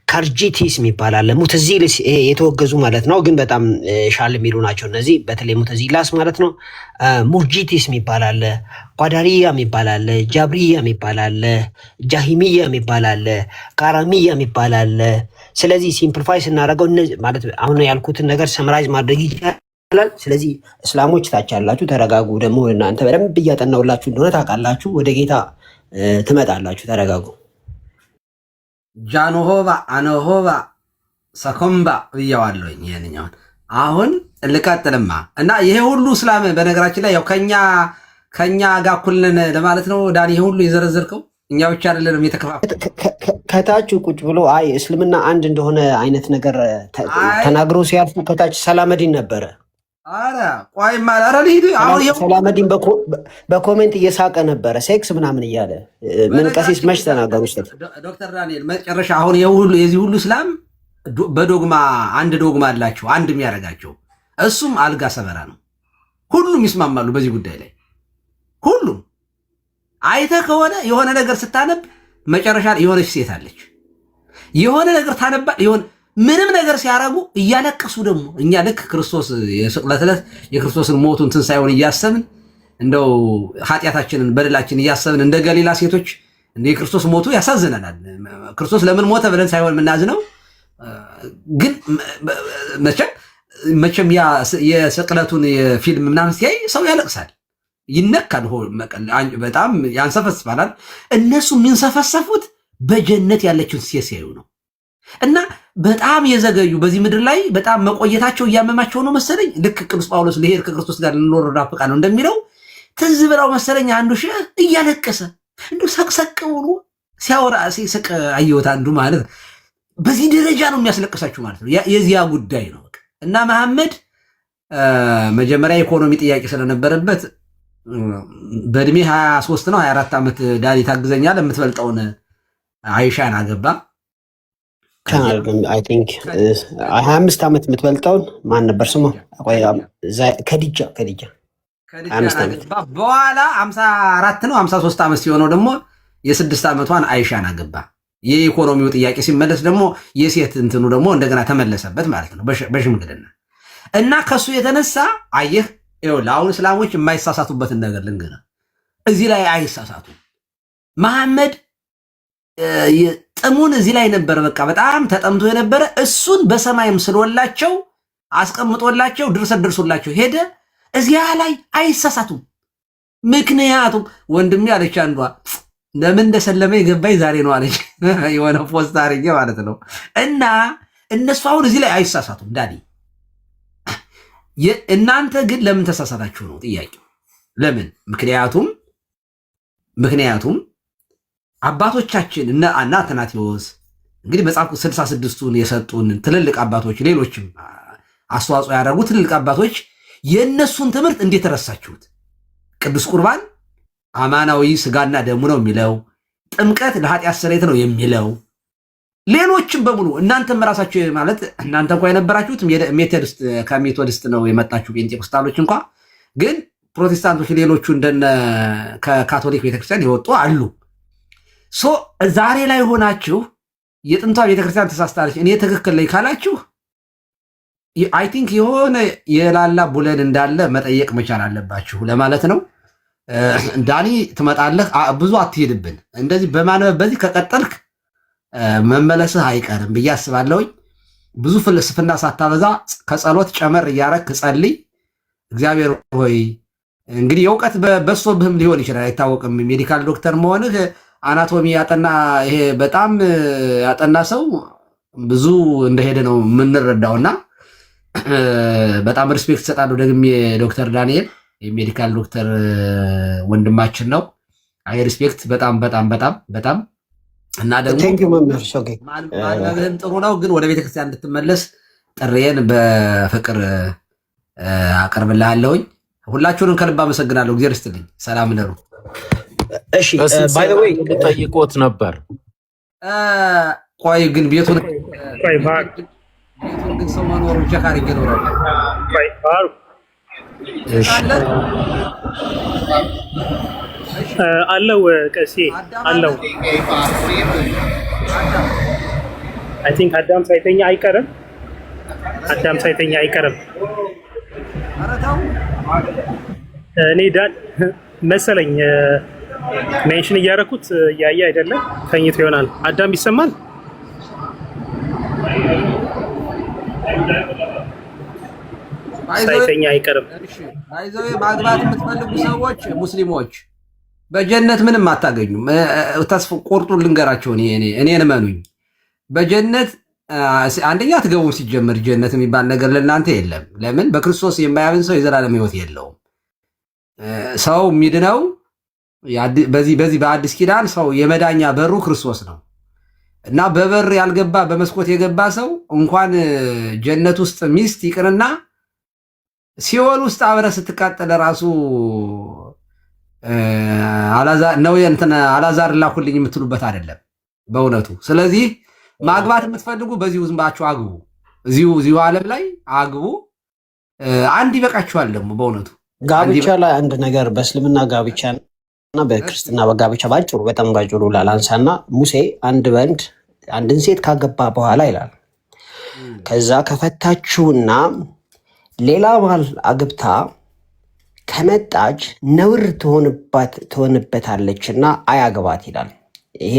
ካርጂቲስ የሚባል አለ። ሙተዚልስ የተወገዙ ማለት ነው፣ ግን በጣም ሻል የሚሉ ናቸው እነዚህ፣ በተለይ ሙተዚላስ ማለት ነው። ሙርጂቲስ የሚባል አለ፣ ቋዳሪያ የሚባል አለ፣ ጃብሪያ የሚባል አለ፣ ጃሂሚያ የሚባል አለ፣ ካራሚያ የሚባል አለ። ስለዚህ ሲምፕሊፋይ ስናደርገው እነዚህ ማለት አሁን ያልኩትን ነገር ሰምራይዝ ማድረግ ይቻላል። ስለዚህ እስላሞች ታች ያላችሁ ተረጋጉ። ደግሞ እናንተ በደንብ እያጠናውላችሁ እንደሆነ ታውቃላችሁ። ወደ ጌታ ትመጣላችሁ። ተረጋጉ። ጃኖሆባ አኖሆባ ሰኮምባ ብያዋለሁኝ። ይሄንኛውን አሁን ልቀጥልማ እና ይሄ ሁሉ እስላም በነገራችን ላይ ያው ከኛ ጋር እኩል ነን ለማለት ነው። ዳኒ ይሄ ሁሉ የዘረዘርከው እኛ ብቻ አይደለንም የተከፋፈለ ከታች ቁጭ ብሎ አይ እስልምና አንድ እንደሆነ አይነት ነገር ተናግሮ ሲያልፉ ከታች ሰላመዲን ነበረ። አረ ቆይ ማላረ ልሂድ። አሁን ሰላመዲን በኮሜንት እየሳቀ ነበረ ሴክስ ምናምን እያለ ምን ቀሲስ መች ተናገሩ? ዶክተር ዳንኤል መጨረሻ አሁን የዚህ ሁሉ እስላም በዶግማ አንድ ዶግማ አላቸው፣ አንድ የሚያደርጋቸው እሱም አልጋ ሰበራ ነው። ሁሉም ይስማማሉ በዚህ ጉዳይ ላይ። ሁሉም አይተህ ከሆነ የሆነ ነገር ስታነብ መጨረሻ የሆነች ሴት አለች፣ የሆነ ነገር ታነባ ይሆን ምንም ነገር ሲያረጉ እያለቀሱ ደግሞ እኛ ልክ ክርስቶስ የስቅለት ዕለት የክርስቶስን ሞቱን ትንሣኤውን እያሰብን እንደው ኃጢአታችንን በደላችን እያሰብን እንደ ገሊላ ሴቶች እንደ የክርስቶስ ሞቱ ያሳዝነናል። ክርስቶስ ለምን ሞተ ብለን ሳይሆን የምናዝነው ግን መቼም የስቅለቱን የፊልም ምናምን ሲያይ ሰው ያለቅሳል፣ ይነካል፣ በጣም ያንሰፈስፋል። እነሱ የሚንሰፈሰፉት በጀነት ያለችውን ሴት ሲያዩ ነው። እና በጣም የዘገዩ በዚህ ምድር ላይ በጣም መቆየታቸው እያመማቸው ነው መሰለኝ። ልክ ቅዱስ ጳውሎስ ልሄድ ከክርስቶስ ጋር ልኖር ናፍቃለሁ እንደሚለው ትዝ ብለው መሰለኝ አንዱ ሼህ እያለቀሰ እንዲሁ ሰቅሰቅ ብሎ ሲያወራ ሲስቅ አየሁት። አንዱ ማለት በዚህ ደረጃ ነው የሚያስለቅሳችሁ ማለት ነው። የዚያ ጉዳይ ነው። እና መሐመድ መጀመሪያ የኢኮኖሚ ጥያቄ ስለነበረበት በእድሜ 23 ነው 24 ዓመት ዳኒ ታግዘኛል የምትበልጠውን አይሻን አገባ። 25 ዓመት የምትበልጠውን ማን ነበር ስሟ? ከዲጃ በኋላ 54 ነው 53 ዓመት ሲሆነው ደግሞ የ6 ዓመቷን አይሻን አገባ። የኢኮኖሚው ጥያቄ ሲመለስ ደግሞ የሴት እንትኑ ደግሞ እንደገና ተመለሰበት ማለት ነው በሽምግልና። እና ከሱ የተነሳ አየህ አሁን እስላሞች የማይሳሳቱበትን ነገር ልንገርህ፣ እዚህ ላይ አይሳሳቱም። መሐመድ ጥሙን እዚህ ላይ ነበረ። በቃ በጣም ተጠምቶ የነበረ እሱን በሰማይም ስለወላቸው አስቀምጦላቸው ድርሰት ደርሶላቸው ሄደ። እዚያ ላይ አይሳሳቱም። ምክንያቱም ወንድሜ አለች አንዷ ለምን እንደሰለመ የገባኝ ዛሬ ነው አለች። የሆነ ፖስት አድርጌ ማለት ነው። እና እነሱ አሁን እዚህ ላይ አይሳሳቱም ዳኒ። እናንተ ግን ለምን ተሳሳታችሁ ነው ጥያቄው። ለምን? ምክንያቱም አባቶቻችን እና አትናቴዎስ እንግዲህ መጽሐፍ 66ቱን የሰጡን ትልልቅ አባቶች፣ ሌሎችም አስተዋጽኦ ያደረጉ ትልልቅ አባቶች የእነሱን ትምህርት እንዴት ረሳችሁት? ቅዱስ ቁርባን አማናዊ ስጋና ደሙ ነው የሚለው፣ ጥምቀት ለኃጢአት ስርየት ነው የሚለው፣ ሌሎችም በሙሉ እናንተም ራሳችሁ ማለት እናንተ እንኳ የነበራችሁት ሜቶዲስት ከሜቶዲስት ነው የመጣችሁ ጴንጤቆስታሎች እንኳ ግን ፕሮቴስታንቶች ሌሎቹ እንደነ ከካቶሊክ ቤተክርስቲያን የወጡ አሉ። ዛሬ ላይ ሆናችሁ የጥንቷ ቤተክርስቲያን ተሳስታለች እኔ ትክክል ላይ ካላችሁ አይ ቲንክ የሆነ የላላ ቡለን እንዳለ መጠየቅ መቻል አለባችሁ ለማለት ነው። ዳኒ ትመጣለህ። ብዙ አትሄድብን። እንደዚህ በማንበብ በዚህ ከቀጠልክ መመለስህ አይቀርም ብዬ አስባለሁኝ። ብዙ ፍልስፍና ሳታበዛ ከጸሎት ጨመር እያረክ ጸልይ። እግዚአብሔር ሆይ እንግዲህ የእውቀት በሶብህም ሊሆን ይችላል፣ አይታወቅም። ሜዲካል ዶክተር መሆንህ አናቶሚ ያጠና ይሄ በጣም ያጠና ሰው ብዙ እንደሄደ ነው የምንረዳውና በጣም ሪስፔክት ሰጣለሁ ደግሜ ዶክተር ዳንኤል የሜዲካል ዶክተር ወንድማችን ነው። አይ ሪስፔክት በጣም በጣም በጣም በጣም እና ደግሞ ማንበብህም ጥሩ ነው፣ ግን ወደ ቤተክርስቲያን እንድትመለስ ጥሬን በፍቅር አቀርብልሃለሁኝ። ሁላችሁንም ከልብ አመሰግናለሁ። እግዚአብሔር ይስጥልኝ። ሰላም ነሩ። እሺ ባይ ዘ ዌይ ጠይቆት ነበር። ቆይ ግን ቤቱን ግን ሰው መኖሩ ቸክ አድርጌ ነው። አለው ቀሴ አለው። አይ ቲንክ አዳም ሳይተኛ አይቀርም። አዳም ሳይተኛ አይቀርም። እኔ ዳን መሰለኝ ሜንሽን እያደረኩት እያየ አይደለም፣ ተኝቶ ይሆናል። አዳም ይሰማል? ሳይተኛ አይቀርም። አይዞህ ማግባት የምትፈልጉ ሰዎች ሙስሊሞች በጀነት ምንም አታገኙም። ተስፋ ቆርጡ። ልንገራቸው፣ እኔን እመኑኝ። በጀነት አንደኛ አትገቡም። ሲጀመር ጀነት የሚባል ነገር ለእናንተ የለም። ለምን? በክርስቶስ የማያምን ሰው የዘላለም ሕይወት የለውም። ሰው የሚድነው በዚህ በአዲስ ኪዳን ሰው የመዳኛ በሩ ክርስቶስ ነው እና በበር ያልገባ በመስኮት የገባ ሰው እንኳን ጀነት ውስጥ ሚስት ይቅርና ሲኦል ውስጥ አብረ ስትቃጠለ ራሱ አላዛር ላኩልኝ የምትሉበት አይደለም በእውነቱ። ስለዚህ ማግባት የምትፈልጉ በዚሁ ዝምባችሁ አግቡ። እዚሁ ዓለም ላይ አግቡ። አንድ ይበቃችኋል። ደግሞ በእውነቱ ጋብቻ ላይ አንድ ነገር በእስልምና ጋብቻ እና በክርስትና በጋብቻ ባጭሩ በጣም ባጭሩ ላላንሳና ሙሴ አንድ ወንድ አንድን ሴት ካገባ በኋላ ይላል ከዛ ከፈታችውና ሌላ ባል አግብታ ከመጣች ነውር ትሆንበታለችና አያግባት ይላል። ይሄ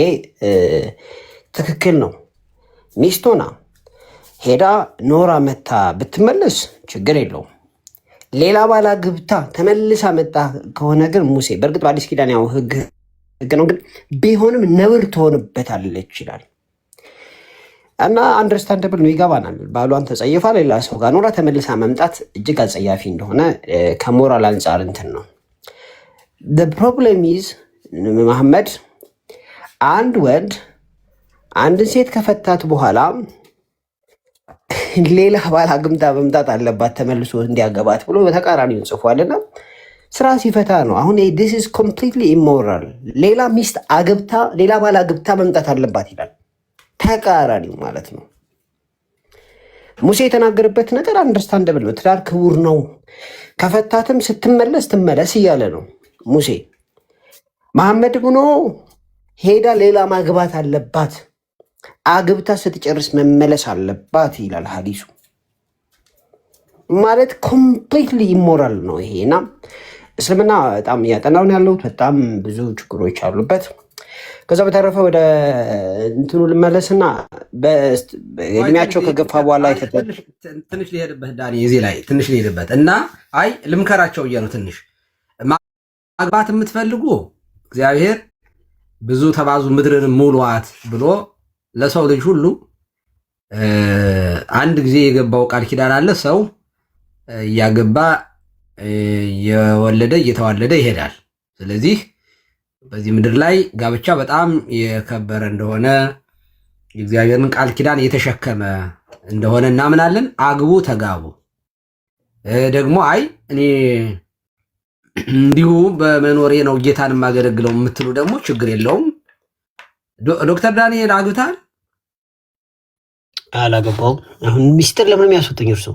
ትክክል ነው። ሚስቶና ሄዳ ኖራ መታ ብትመለስ ችግር የለውም። ሌላ ባል አግብታ ተመልሳ መጣ ከሆነ ግን ሙሴ በእርግጥ በአዲስ ኪዳን ያው ህግ ነው፣ ግን ቢሆንም ነውር ትሆንበታለች ይላል እና አንደርስታንደብል ነው፣ ይገባናል። ባሏን ተጸይፋ ሌላ ሰው ጋር ኖራ ተመልሳ መምጣት እጅግ አጸያፊ እንደሆነ ከሞራል አንጻር እንትን ነው። ፕሮብለም ኢዝ መሐመድ አንድ ወንድ አንድን ሴት ከፈታት በኋላ ሌላ ባል አግብታ መምጣት አለባት ተመልሶ እንዲያገባት ብሎ በተቃራኒው ጽፏልና ስራ ሲፈታ ነው። አሁን this is completely immoral። ሌላ ሚስት አግብታ ሌላ ባል አግብታ መምጣት አለባት ይላል። ተቃራኒው ማለት ነው። ሙሴ የተናገረበት ነገር አንደርስታንደብል ነው። ትዳር ክቡር ነው። ከፈታትም ስትመለስ ትመለስ እያለ ነው ሙሴ። መሐመድ ብኖ ሄዳ ሌላ ማግባት አለባት፣ አግብታ ስትጨርስ መመለስ አለባት ይላል ሀዲሱ። ማለት ኮምፕሊትሊ ኢሞራል ነው ይሄና እስልምና በጣም እያጠናውን ያለሁት በጣም ብዙ ችግሮች አሉበት። ከዛ በተረፈ ወደ እንትኑ ልመለስና እድሜያቸው ከገፋ በኋላ ትንሽ ሊሄድበት ዳኒ እዚህ ላይ ትንሽ ሊሄድበት እና አይ ልምከራቸው እያሉ ትንሽ ማግባት የምትፈልጉ እግዚአብሔር ብዙ ተባዙ ምድርን ሙሏት ብሎ ለሰው ልጅ ሁሉ አንድ ጊዜ የገባው ቃል ኪዳን አለ። ሰው እያገባ የወለደ እየተዋለደ ይሄዳል። ስለዚህ በዚህ ምድር ላይ ጋብቻ በጣም የከበረ እንደሆነ የእግዚአብሔርን ቃል ኪዳን የተሸከመ እንደሆነ እናምናለን። አግቡ፣ ተጋቡ። ደግሞ አይ እኔ እንዲሁ በመኖሬ ነው ጌታን የማገለግለው የምትሉ ደግሞ ችግር የለውም። ዶክተር ዳንኤል አግብታል? አላገባውም። አሁን ሚስጥር ለምን የሚያስወጡኝ እርሱ?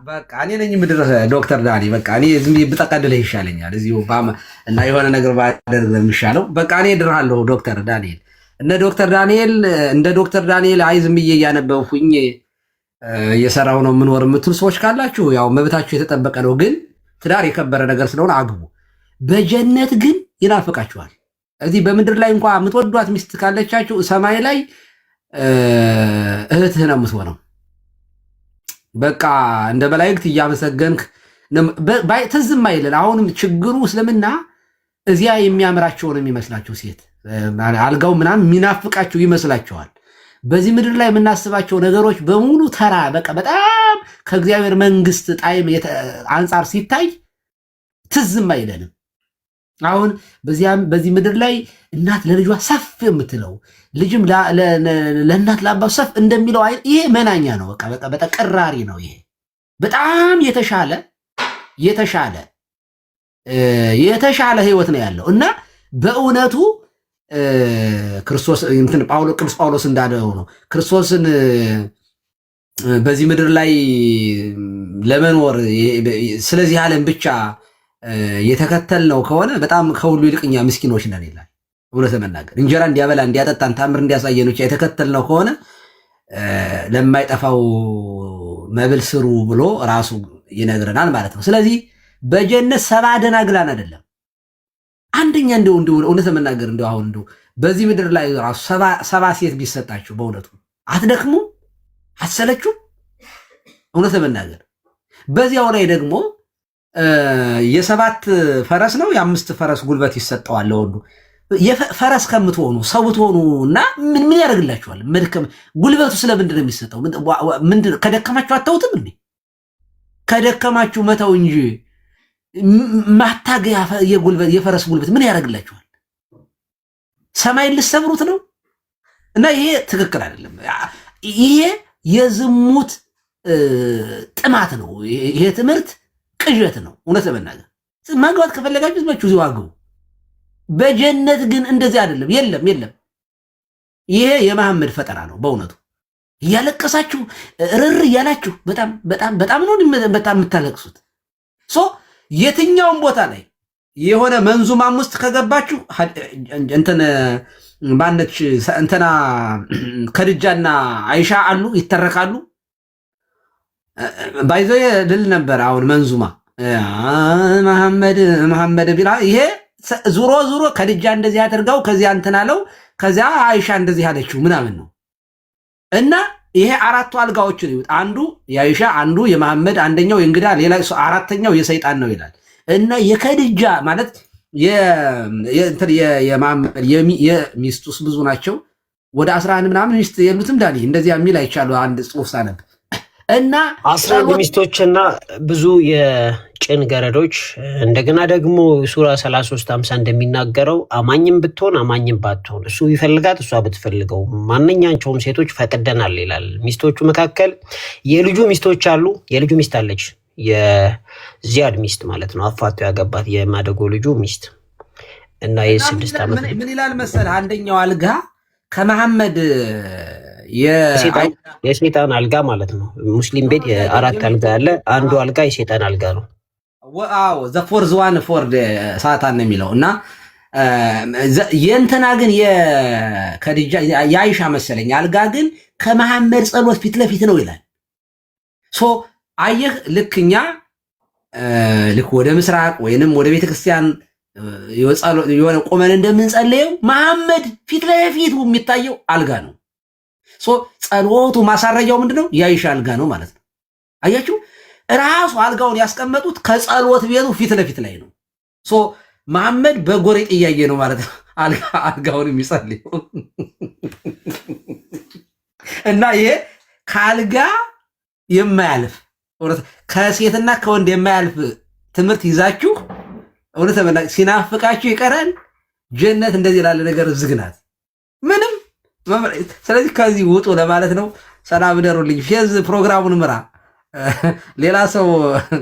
በቃ እኔ ነኝ ምድር ዶክተር ዳኒ። በቃ እኔ ዝም ብጠቀልልህ ይሻለኛል እዚሁ እና የሆነ ነገር ባደርግ የሚሻለው። በቃ እኔ እድርሃለሁ ዶክተር ዳንኤል። እንደ ዶክተር ዳንኤል አይ ዝም ብዬ እያነበብኩኝ እየሰራው ነው የምኖር የምትሉ ሰዎች ካላችሁ ያው መብታችሁ የተጠበቀ ነው። ግን ትዳር የከበረ ነገር ስለሆነ አግቡ። በጀነት ግን ይናፍቃችኋል። እዚህ በምድር ላይ እንኳን የምትወዷት ሚስት ካለቻችሁ ሰማይ ላይ እህትህ ነው የምትሆነው። በቃ እንደ መላእክት እያመሰገንክ ትዝም አይልን። አሁንም ችግሩ እስልምና እዚያ የሚያምራቸው ነው የሚመስላቸው ሴት አልጋው ምናምን የሚናፍቃቸው ይመስላቸዋል። በዚህ ምድር ላይ የምናስባቸው ነገሮች በሙሉ ተራ በቃ በጣም ከእግዚአብሔር መንግስት ጣዕም አንጻር ሲታይ ትዝም አይለንም። አሁን በዚህ ምድር ላይ እናት ለልጇ ሰፍ የምትለው ልጅም ለእናት ለአባቱ ሰፍ እንደሚለው ይሄ መናኛ ነው። በቃ በተቀራሪ ነው። ይሄ በጣም የተሻለ ህይወት ነው ያለው እና በእውነቱ ክርስቶስ ቅዱስ ጳውሎስ እንዳለው ነው ክርስቶስን በዚህ ምድር ላይ ለመኖር ስለዚህ ዓለም ብቻ የተከተልነው ከሆነ በጣም ከሁሉ ይልቅኛ ምስኪኖች ነን ይላል። እውነት ለመናገር እንጀራ እንዲያበላ እንዲያጠጣን ታምር እንዲያሳየን ብቻ የተከተልነው ከሆነ ለማይጠፋው መብል ስሩ ብሎ ራሱ ይነግረናል ማለት ነው። ስለዚህ በጀነት 70 ደናግላን አይደለም አንደኛ እንደው እውነት ለመናገር እንደው አሁን እንደው በዚህ ምድር ላይ ራሱ 70 ሴት ቢሰጣችሁ በእውነቱ አትደክሙ አትሰለቹ። እውነት ለመናገር በዚያው ላይ ደግሞ የ7 ፈረስ ነው የ5 ፈረስ ጉልበት ይሰጠዋል ለወንዱ። ፈረስ ከምትሆኑ ሰው ብትሆኑ እና ምን ያደርግላችኋል? መድከም ጉልበቱ ስለምንድን ነው የሚሰጠው? ምንድን ከደከማችሁ አታውትም እንዴ? ከደከማችሁ መተው እንጂ ማታገያ የፈረስ ጉልበት ምን ያደርግላችኋል? ሰማይን ልሰብሩት ነው። እና ይሄ ትክክል አይደለም። ይሄ የዝሙት ጥማት ነው። ይሄ ትምህርት ቅዠት ነው። እውነት ለመናገር ማግባት ከፈለጋችሁ ዝማችሁ እዚሁ አግቡ። በጀነት ግን እንደዚህ አይደለም። የለም። ይሄ የመሐመድ ፈጠራ ነው። በእውነቱ እያለቀሳችሁ ርር እያላችሁ በጣም ነው የምታለቅሱት። የትኛውም ቦታ ላይ የሆነ መንዙማም ውስጥ ከገባችሁ እንትን ማነች እንትና ከድጃና አይሻ አሉ ይተረካሉ። ባይዞ ልል ነበር አሁን መንዙማ መሐመድ ቢላ ይሄ ዙሮ ከድጃ እንደዚህ አድርገው ከዚያ እንትን አለው ከዚያ አይሻ እንደዚህ አለችው ምናምን ነው። እና ይሄ 4 አልጋዎችን ይውጥ አንዱ የአይሻ አንዱ የመሐመድ አንደኛው የእንግዳ ሌላ አራተኛው የሰይጣን ነው ይላል። እና የከድጃ ማለት የሚስቱስ ብዙ ናቸው ወደ 11 ምናምን ሚስት የሉትም ዳኒ እንደዚያ የሚል አይቻሉ አንድ ጽሑፍ ሳነብ እና 11 ሚስቶችና ብዙ የጭን ገረዶች እንደገና ደግሞ ሱራ 33:50 እንደሚናገረው አማኝም ብትሆን አማኝም ባትሆን እሱ ይፈልጋት እሷ ብትፈልገው ማንኛቸውም ሴቶች ፈቅደናል ይላል። ሚስቶቹ መካከል የልጁ ሚስቶች አሉ። የልጁ ሚስት አለች የዚያድ ሚስት ማለት ነው። አፋቱ ያገባት የማደጎ ልጁ ሚስት እና የ6 ዓመት ምን ይላል መሰል አንደኛው አልጋ ከመሐመድ የሰይጣን አልጋ ማለት ነው። ሙስሊም ቤት የ4 አልጋ አለ። አንዱ አልጋ የሰይጣን አልጋ ነው። ዋው ዘፎርዝ ዋን ፎርድ ሳታን ነው የሚለው እና የእንትና ግን የከዲጃ የአይሻ መሰለኝ አልጋ ግን ከመሐመድ ጸሎት ፊት ለፊት ነው ይላል። አየህ ልክኛ ልክ ወደ ምስራቅ ወይንም ወደ ቤተክርስቲያን የሆነ ቆመን እንደምንጸልየው መሐመድ ፊት ለፊቱ የሚታየው አልጋ ነው። ጸሎቱ ማሳረጃው ምንድነው? የአይሻ አልጋ ነው ማለት ነው። አያችሁ ራሱ አልጋውን ያስቀመጡት ከጸሎት ቤቱ ፊት ለፊት ላይ ነው። መሐመድ በጎሬጥ እያየ ነው ማለት ነው አልጋውን የሚጸልየው እና ይሄ ከአልጋ የማያልፍ ከሴትና ከወንድ የማያልፍ ትምህርት ይዛችሁ እውነት ሲናፍቃችሁ ይቀራል። ጀነት እንደዚህ ላለ ነገር ዝግናት ምንም። ስለዚህ ከዚህ ውጡ ለማለት ነው። ሰላም ደሩልኝ። ፌዝ ፕሮግራሙን ምራ። ሌላ ሰው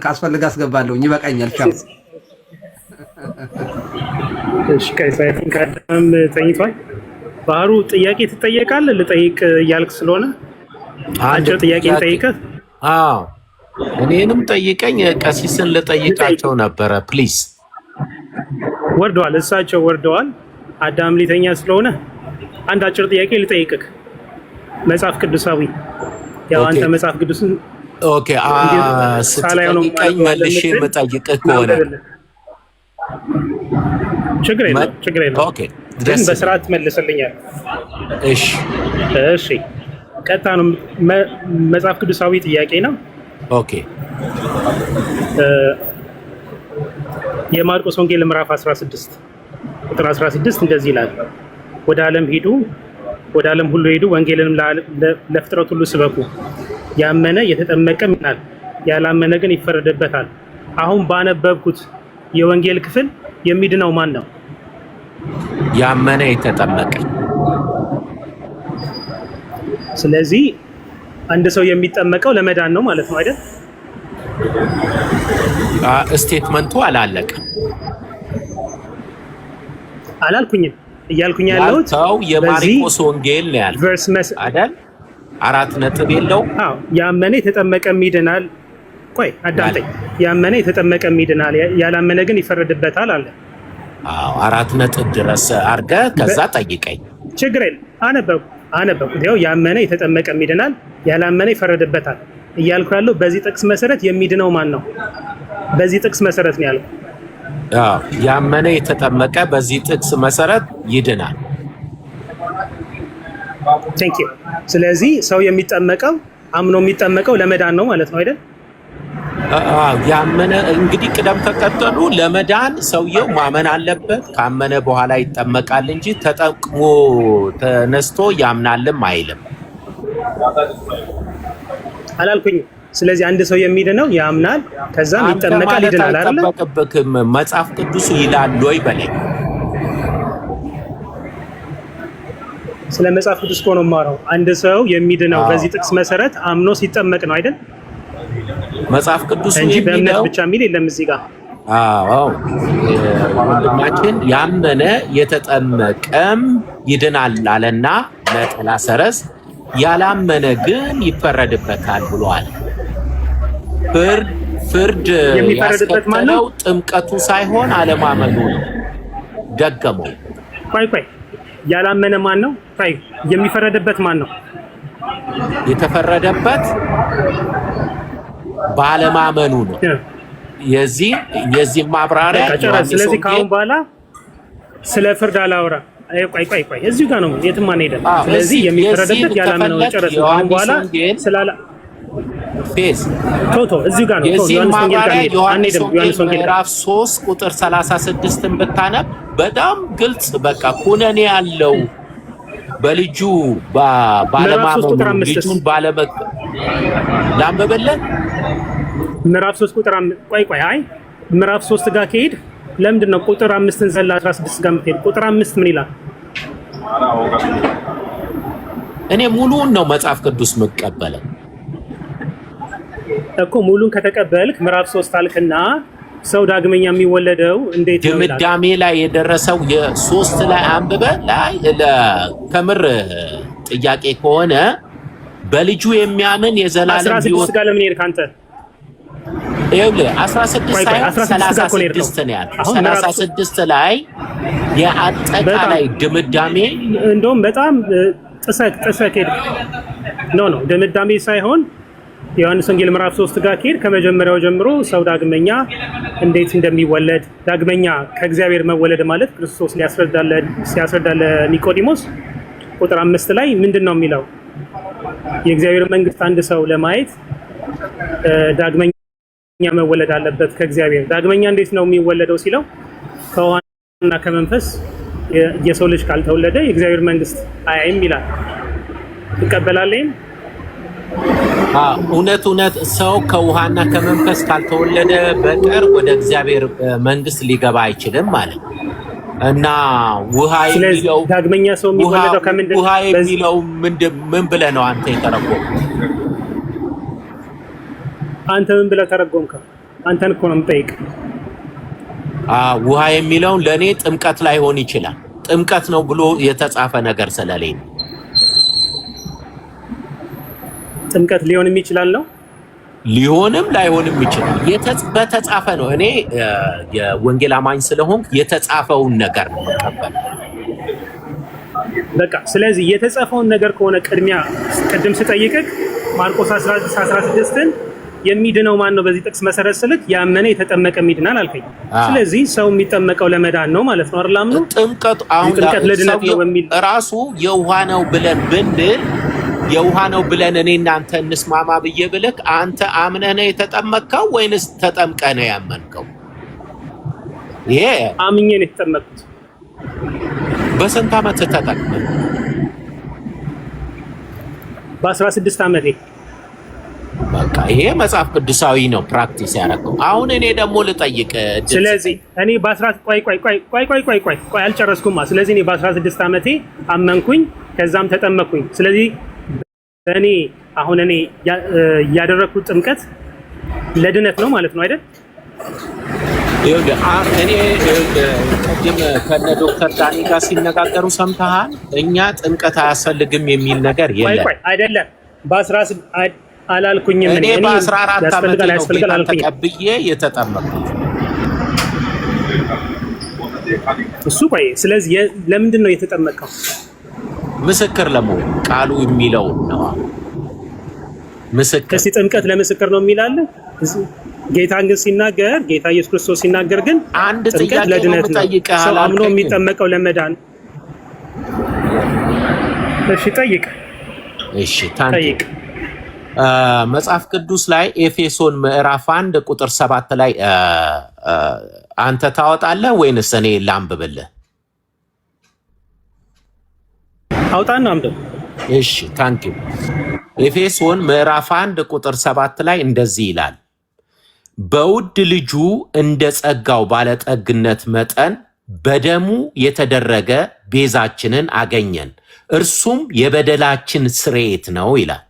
ካስፈልግ አስገባለሁ። ይበቃኛል። ቻው። እሺ ከሳይቱን ካደም ተኝቷል። ባህሩ ጥያቄ ትጠየቃለህ? ልጠይቅ እያልክ ስለሆነ አጭር ጥያቄ ልጠይቅህ። አዎ እኔንም ጠይቀኝ። ቀሲስን ልጠይቃቸው ነበረ። ፕሊዝ ወርደዋል፣ እሳቸው ወርደዋል። አዳም ሊተኛ ስለሆነ አንድ አጭር ጥያቄ ልጠይቅህ። መጽሐፍ ቅዱሳዊ ያው አንተ መጽሐፍ ቅዱስን ኦኬ ስትጠይቀኝ መልሼ የምጠይቅህ ከሆነ ችግር የለም። ኦኬ ግን በስርዓት መልስልኛል። እሺ ቀጥታ ነው መጽሐፍ ቅዱሳዊ ጥያቄ ነው። ኦኬ የማርቆስ ወንጌል ምዕራፍ 16 ቁጥር 16 እንደዚህ ይላል፣ ወደ ዓለም ሁሉ ሄዱ፣ ወንጌልንም ለፍጥረት ሁሉ ስበኩ። ያመነ የተጠመቀም ይድናል፣ ያላመነ ግን ይፈረድበታል። አሁን ባነበብኩት የወንጌል ክፍል የሚድነው ማን ነው? ያመነ የተጠመቀ። ስለዚህ አንድ ሰው የሚጠመቀው ለመዳን ነው ማለት ነው አይደል? ስቴትመንቱ አላለቀም። አላልኩኝም። እያልኩኝ ያለሁት ሰው የማርቆስ ወንጌል ነው ያለው አይደል? 4 ነጥብ የለው። አዎ ያመነ የተጠመቀም ይድናል። ቆይ አዳምጠኝ። ያመነ የተጠመቀም ይድናል፣ ያላመነ ግን ይፈረድበታል አለ። አዎ 4 ነጥብ ድረስ አድርገህ ከዛ ጠይቀኝ። ችግር የለም። አነበብኩት። ያው ያመነ የተጠመቀም ይድናል፣ ያላመነ ይፈረድበታል እያልኩ ያለው በዚህ ጥቅስ መሰረት የሚድነው ማን ነው? በዚህ ጥቅስ መሰረት ነው ያለው። ያመነ የተጠመቀ በዚህ ጥቅስ መሰረት ይድናል። ቴንክ ዩ። ስለዚህ ሰው የሚጠመቀው አምኖ የሚጠመቀው ለመዳን ነው ማለት ነው አይደል? ያመነ እንግዲህ ቅደም ተከተሉ ለመዳን ሰውየው ማመን አለበት። ካመነ በኋላ ይጠመቃል እንጂ ተጠቅሞ ተነስቶ ያምናልም አይልም። አላልኩኝም። ስለዚህ አንድ ሰው የሚድነው ያምናል፣ ከዛም ይጠመቃል፣ ይድናል አይደል? አይጠበቅብህም። መጽሐፍ ቅዱስ ይላል ወይ በለኝ። ስለ መጽሐፍ ቅዱስ እኮ ነው የማወራው። አንድ ሰው የሚድነው በዚህ ጥቅስ መሰረት አምኖ ሲጠመቅ ነው አይደል? መጽሐፍ ቅዱስ እንጂ በእምነት ብቻ የሚል የለም እዚህ ጋር። አዎ ወንድማችን ያመነ የተጠመቀም ይድናል አለና ነጠላ ሰረዝ፣ ያላመነ ግን ይፈረድበታል ብሏል። ፍርድ ያስከተለው ጥምቀቱ ሳይሆን አለማመኑ ነው። ደገመው። ቆይ ያላመነ ማን ነው? የሚፈረድበት ማን ነው? የተፈረደበት ባለማመኑ ነው። የዚህ ማብራሪያ። ስለዚህ ከአሁን በኋላ ስለ ፍርድ አላወራ። ቆይ እዚሁ ጋር ነው፣ የትም አንሄድም። ስለዚህ የሚፈረድበት ያላመነው ጨረሰ። ከአሁን በኋላ ስላላ ፌስ ቶቶ እዚሁ ጋር ነው። ዮሐንስ ወንጌል ጋር አንሄድም። ዮሐንስ ወንጌል ምዕራፍ 3 ቁጥር 36ን ብታነብ በጣም ግልጽ በቃ ኩነኔ ያለው በልጁ ባለማመኑ ልጁን ባለመቀ ላንበበለን ምዕራፍ 3 ቁጥር ምዕራፍ 3 ጋር ከሄድ ለምንድን ነው ቁጥር 5ን ዘላ 16 ጋር የምትሄድ? ቁጥር 5 ምን ይላል? እኔ ሙሉውን ነው መጽሐፍ ቅዱስ መቀበለው እኮ። ሙሉን ከተቀበልክ ምዕራፍ 3 አልክና ሰው ዳግመኛ የሚወለደው እንዴት ነው? ድምዳሜ ላይ የደረሰው የ3 ላይ አንብበ ላይ ከምር ጥያቄ ከሆነ በልጁ የሚያምን የዘላለም ሕይወት 16 ጋር ለምን ሄድክ አንተ? ይኸውልህ 16 ሳይሆን 36 ነው ያለው። 36 ላይ የአጠቃላይ ድምዳሜ እንደውም በጣም ጥሰህ ሄድክ። ኖ ድምዳሜ ሳይሆን ዮሐንስ ወንጌል ምዕራፍ 3 ጋር ከሄድ ከመጀመሪያው ጀምሮ ሰው ዳግመኛ እንዴት እንደሚወለድ ዳግመኛ ከእግዚአብሔር መወለድ ማለት ክርስቶስ ሲያስረዳ ለኒቆዲሞስ ቁጥር 5 ላይ ምንድን ነው የሚለው? የእግዚአብሔር መንግስት አንድ ሰው ለማየት ዳግመኛ መወለድ አለበት ከእግዚአብሔር። ዳግመኛ እንዴት ነው የሚወለደው ሲለው ከውሃና ከመንፈስ የሰው ልጅ ካልተወለደ የእግዚአብሔር መንግስት አያይም ይላል። ትቀበላለህ? እውነት ሰው ከውሃና ከመንፈስ ካልተወለደ በቀር ወደ እግዚአብሔር መንግስት ሊገባ አይችልም ማለት እና ውሃ የሚለው ዳግመኛ ሰው የሚወለደው ከምንድን ነው? ውሃ የሚለው ምን ብለህ ነው አንተ የተረጎምከው? አንተ ምን ብለህ ተረጎምከው? አንተን እኮ ነው የምጠይቅ። ውሃ የሚለውን ለእኔ ጥምቀት ላይሆን ይችላል። ጥምቀት ነው ብሎ የተጻፈ ነገር ስለሌለ ጥምቀት ሊሆንም ይችላል ነው፣ ሊሆንም ላይሆንም ይችላል። በተጻፈ ነው። እኔ የወንጌል አማኝ ስለሆንኩ የተጻፈውን ነገር ነው መቀበል። በቃ ስለዚህ የተጻፈውን ነገር ከሆነ ቅድም ስጠይቅህ ማርቆስ 16ን የሚድነው ማን ነው? በዚህ ጥቅስ መሰረት ስልክ ያመነ የተጠመቀ ይድናል አልከኝ። ስለዚህ ሰው የሚጠመቀው ለመዳን ነው ማለት ነው አይደል? አምኖ ጥምቀቱ አሁን ጥምቀት ለድነት ነው በሚል ራሱ የውሃ ነው ብለን ብንል የውሃ ነው ብለን እኔ እናንተ እንስማማ ብዬ ብልክ አንተ አምነህ ነው የተጠመቅከው ወይንስ ተጠምቀህ ነው ያመንከው? ይሄ አምኜ ነው የተጠመቅኩት። በስንት ዓመት ተጠመቅክ? በ16 ዓመቴ። በቃ ይሄ መጽሐፍ ቅዱሳዊ ነው ፕራክቲስ ያደረገው። አሁን እኔ ደግሞ ልጠይቅ። ስለዚህ እኔ ቆይ አልጨረስኩማ። ስለዚህ እኔ በ16 ዓመቴ አመንኩኝ፣ ከዛም ተጠመቅኩኝ። ስለዚህ እኔ አሁን ያደረኩት ጥምቀት ለድነት ነው ማለት ነው አይደል? እኔ ቅድም ከነ ዶክተር ዳኒ ጋር ሲነጋገሩ ሰምተሃል። እኛ ጥምቀት አያስፈልግም የሚል ነገር የለም። አይደለም በ16 አላልኩኝም። እኔ በ14 ዓመት ነው ተቀብዬ የተጠመቅኩት። እሱ ቆይ፣ ስለዚህ ለምንድን ነው የተጠመቀው? ምስክር ለመሆን ቃሉ የሚለው ነው። ምስክር እስቲ ጥምቀት ለምስክር ነው የሚላል። ጌታን ግን ሲናገር ጌታ ኢየሱስ ክርስቶስ ሲናገር ግን አንድ ጥያቄ ለድነት ነው። ሰው አምኖ የሚጠመቀው ለመዳን። እሺ ጠይቅ። እሺ ጠይቅ። መጽሐፍ ቅዱስ ላይ ኤፌሶን ምዕራፍ 1 ቁጥር 7 ላይ አንተ ታወጣለህ ወይንስ እኔ ላንብብልህ? አውጣና አንብብ። እሺ ታንክ ዩ። ኤፌሶን ምዕራፍ 1 ቁጥር 7 ላይ እንደዚህ ይላል፣ በውድ ልጁ እንደ ጸጋው ባለጠግነት መጠን በደሙ የተደረገ ቤዛችንን አገኘን፣ እርሱም የበደላችን ስርየት ነው ይላል።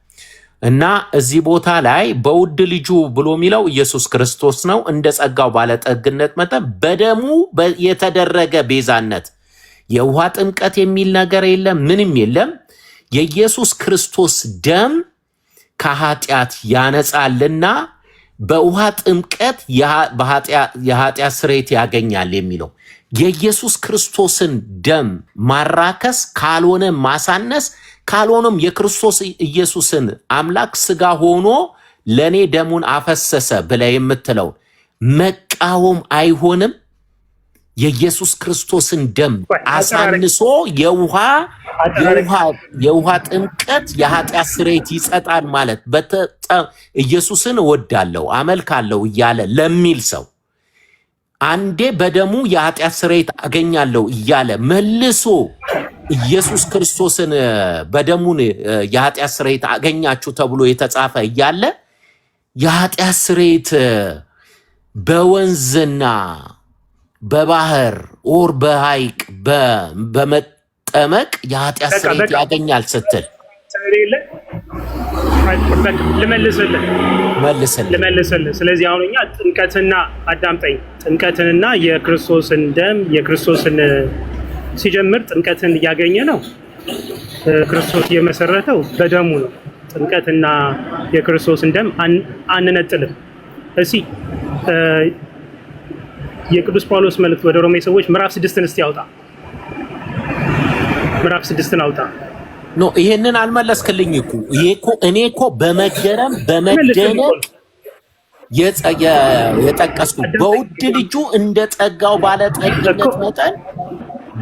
እና እዚህ ቦታ ላይ በውድ ልጁ ብሎ የሚለው ኢየሱስ ክርስቶስ ነው። እንደ ጸጋው ባለጠግነት መጠን በደሙ የተደረገ ቤዛነት። የውሃ ጥምቀት የሚል ነገር የለም፣ ምንም የለም። የኢየሱስ ክርስቶስ ደም ከኃጢአት ያነጻልና በውሃ ጥምቀት የኃጢአት ስርየት ያገኛል የሚለው የኢየሱስ ክርስቶስን ደም ማራከስ ካልሆነ ማሳነስ ካልሆነም የክርስቶስ ኢየሱስን አምላክ ስጋ ሆኖ ለኔ ደሙን አፈሰሰ ብለ የምትለው መቃወም አይሆንም። የኢየሱስ ክርስቶስን ደም አሳንሶ የውሃ ጥምቀት የኃጢአት ስርየት ይሰጣል ማለት ኢየሱስን እወዳለሁ አመልካለሁ እያለ ለሚል ሰው አንዴ በደሙ የኃጢአት ስርየት አገኛለሁ እያለ መልሶ ኢየሱስ ክርስቶስን በደሙን የኃጢአት ስርየት አገኛችሁ ተብሎ የተጻፈ እያለ የኃጢአት ስርየት በወንዝና በባህር ኦር በሐይቅ በመጠመቅ የኃጢአት ስርየት ያገኛል ስትል ልመልስልህ። ስለዚህ አሁን እኛ ጥምቀትና አዳምጠኝ፣ ጥምቀትንና የክርስቶስን ደም የክርስቶስን ሲጀምር ጥምቀትን እያገኘ ነው። ክርስቶስ የመሰረተው በደሙ ነው። ጥምቀትና የክርስቶስን ደም አንነጥልም። እሺ የቅዱስ ጳውሎስ መልእክት ወደ ሮሜ ሰዎች ምዕራፍ 6ን እስቲ ያውጣ። ምዕራፍ 6ን አውጣ። ኖ ይሄንን አልመለስክልኝ እኮ። ይሄ እኮ እኔ እኮ በመገረም በመደነቅ የጠቀስኩት በውድ ልጁ እንደ ጸጋው ባለጠግነት መጠን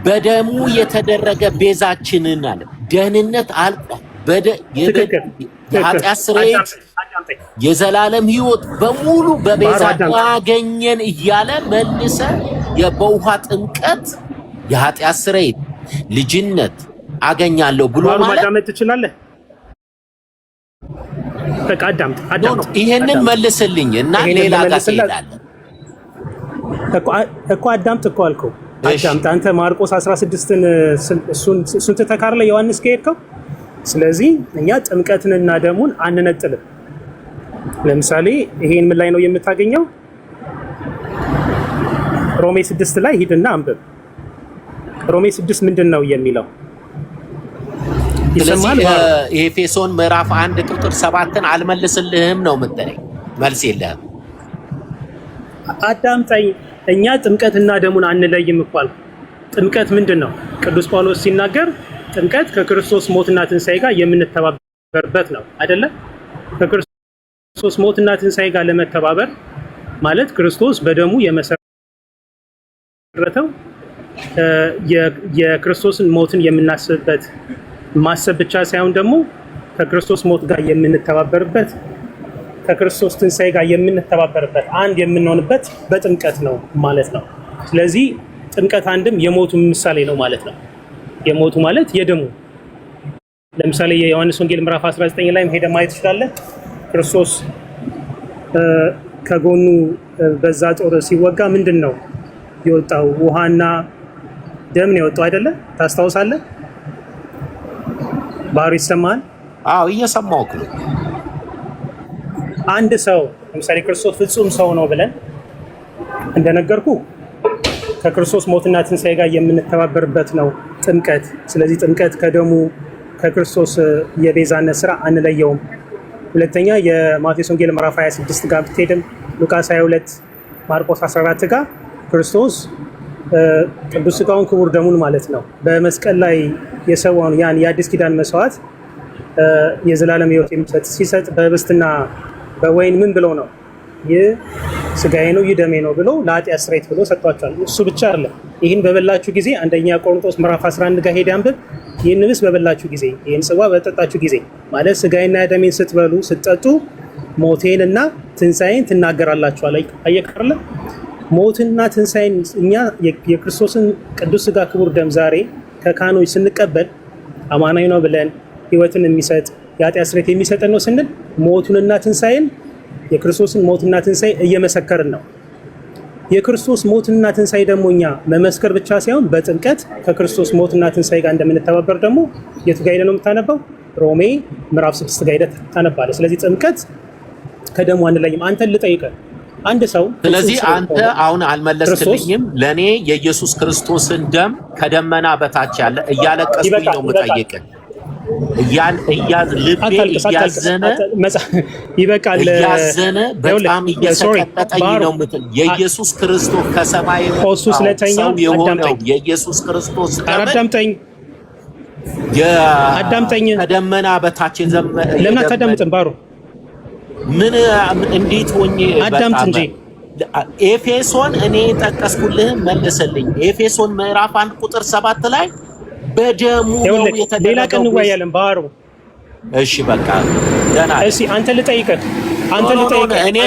በደሙ የተደረገ ቤዛችንን አለ። ደህንነት አልቋል። የኃጢአት ስርየት የዘላለም ሕይወት በሙሉ በቤዛ ያገኘን እያለ መልሰ በውሃ ጥምቀት የኃጢአት ስርየት ልጅነት አገኛለሁ ብሎ ማለት ማዳመጥ ትችላለህ። በቃ አዳምጥ። ይሄንን መልስልኝ እና ሌላ ጋር ትሄዳለህ እኮ አዳምጥ እኮ አልከው። አዳምጥ። አንተ ማርቆስ 16ን እሱን ተተካርለ ዮሐንስ ከሄድከው። ስለዚህ እኛ ጥምቀትንና ደሙን አንነጥልም። ለምሳሌ ይሄን ምን ላይ ነው የምታገኘው? ሮሜ 6 ላይ ሂድና አንብብ። ሮሜ 6 ምንድን ነው የሚለው? ስለዚህ ኤፌሶን ምዕራፍ 1 ቁጥር 7ን አልመልስልህም ነው የምትለኝ? መልስ የለህም። አዳምጠኝ። እኛ ጥምቀትና ደሙን አንለይም እኮ አልኩ። ጥምቀት ምንድን ነው? ቅዱስ ጳውሎስ ሲናገር ጥምቀት ከክርስቶስ ሞትና ትንሣኤ ጋር የምንተባበርበት ነው አይደለ? ከክርስቶስ ክርስቶስ ሞትና ትንሣኤ ጋር ለመተባበር ማለት ክርስቶስ በደሙ የመሰረተው የክርስቶስን ሞትን የምናስብበት ማሰብ ብቻ ሳይሆን ደግሞ ከክርስቶስ ሞት ጋር የምንተባበርበት ከክርስቶስ ትንሣኤ ጋር የምንተባበርበት አንድ የምንሆንበት በጥምቀት ነው ማለት ነው። ስለዚህ ጥምቀት አንድም የሞቱ ምሳሌ ነው ማለት ነው። የሞቱ ማለት የደሙ ለምሳሌ የዮሐንስ ወንጌል ምዕራፍ 19 ላይ ሄደ ማየት ትችላለህ። ክርስቶስ ከጎኑ በዛ ጦር ሲወጋ ምንድን ነው የወጣው? ውሃና ደም ነው የወጣው አይደለ? ታስታውሳለህ? ባህሩ ይሰማል? አዎ እየሰማሁህ ነው። አንድ ሰው ለምሳሌ ክርስቶስ ፍጹም ሰው ነው ብለን እንደነገርኩ ከክርስቶስ ሞትና ትንሣኤ ጋር የምንተባበርበት ነው ጥምቀት። ስለዚህ ጥምቀት ከደሙ ከክርስቶስ የቤዛነት ስራ አንለየውም። ሁለተኛ የማቴዎስ ወንጌል ምዕራፍ 26 ጋር ብትሄድም ሉቃስ 22 ማርቆስ 14 ጋር ክርስቶስ ቅዱስ ሥጋውን ክቡር ደሙን ማለት ነው በመስቀል ላይ የሰዋውን ያን የአዲስ ኪዳን መስዋዕት የዘላለም ሕይወት የሚሰጥ ሲሰጥ በህብስትና በወይን ምን ብለው ነው? ይህ ሥጋዬ ነው ይህ ደሜ ነው ብሎ ለኃጢአት ስርየት ብሎ ሰጥቷቸዋል። እሱ ብቻ አይደለም። ይህን በበላችሁ ጊዜ አንደኛ ቆሮንቶስ ምዕራፍ 11 ጋር ሄደ አንብብ። ይህን ህብስት በበላችሁ ጊዜ ይህን ጽዋ በጠጣችሁ ጊዜ ማለት ሥጋዬና ደሜን ስትበሉ ስትጠጡ ሞቴንና ትንሣኤን ትናገራላችሁ አለ። አየቀርለ ሞትና ትንሣኤን እኛ የክርስቶስን ቅዱስ ሥጋ ክቡር ደም ዛሬ ከካህኖች ስንቀበል አማናዊ ነው ብለን ህይወትን የሚሰጥ የኃጢአት ስርየት የሚሰጠን ነው ስንል ሞቱንና ትንሣኤን የክርስቶስን ሞትና ትንሣኤ እየመሰከርን ነው። የክርስቶስ ሞትና ትንሣኤ ደግሞ እኛ መመስከር ብቻ ሳይሆን በጥምቀት ከክርስቶስ ሞትና ትንሣኤ ጋር እንደምንተባበር ደግሞ የቱ ጋር ሄደህ ነው የምታነባው? ሮሜ ምዕራፍ 6 ጋር ሄደህ ታነባለህ። ስለዚህ ጥምቀት ከደሙ አንለይም። አንተን ልጠይቅህ አንድ ሰው ስለዚህ አንተ አሁን አልመለስክልኝም። ለኔ የኢየሱስ ክርስቶስን ደም ከደመና በታች ያለ እያለቀስኩኝ ነው የምጠይቅህ። ልቤ እያዘነ ይበቃል፣ እያዘነ በጣም እየሰቀጠጠኝ ነው የምትል የኢየሱስ ክርስቶስ ከሰማይ ሰው የሆነው የኢየሱስ ክርስቶስ አዳምጠኝ ከደመና በታች ለምን አታዳምጥም? ባሮ ምን እንዴት ሆኜ አዳምጥ እንጂ ኤፌሶን እኔ ጠቀስኩልህን መልስልኝ። ኤፌሶን ምዕራፍ 1 ቁጥር 7 ላይ በደሙ ነው የተደረገው። ሌላ ቀን እንወያያለን ባሮ። እሺ በቃ ደህና። እሺ አንተ ልጠይቅህ እኔ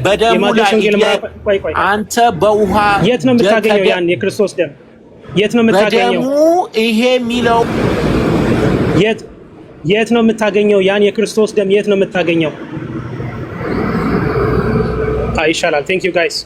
በደሙ ላይ አንተ በውሃ የት ነው የምታገኘው? ያን የክርስቶስ ደም የት ነው የምታገኘው? በደሙ ይሄ የሚለው የት ነው የምታገኘው? ያን የክርስቶስ ደም የት ነው የምታገኘው? ይሻላል። ቴንክ ዩ ጋይስ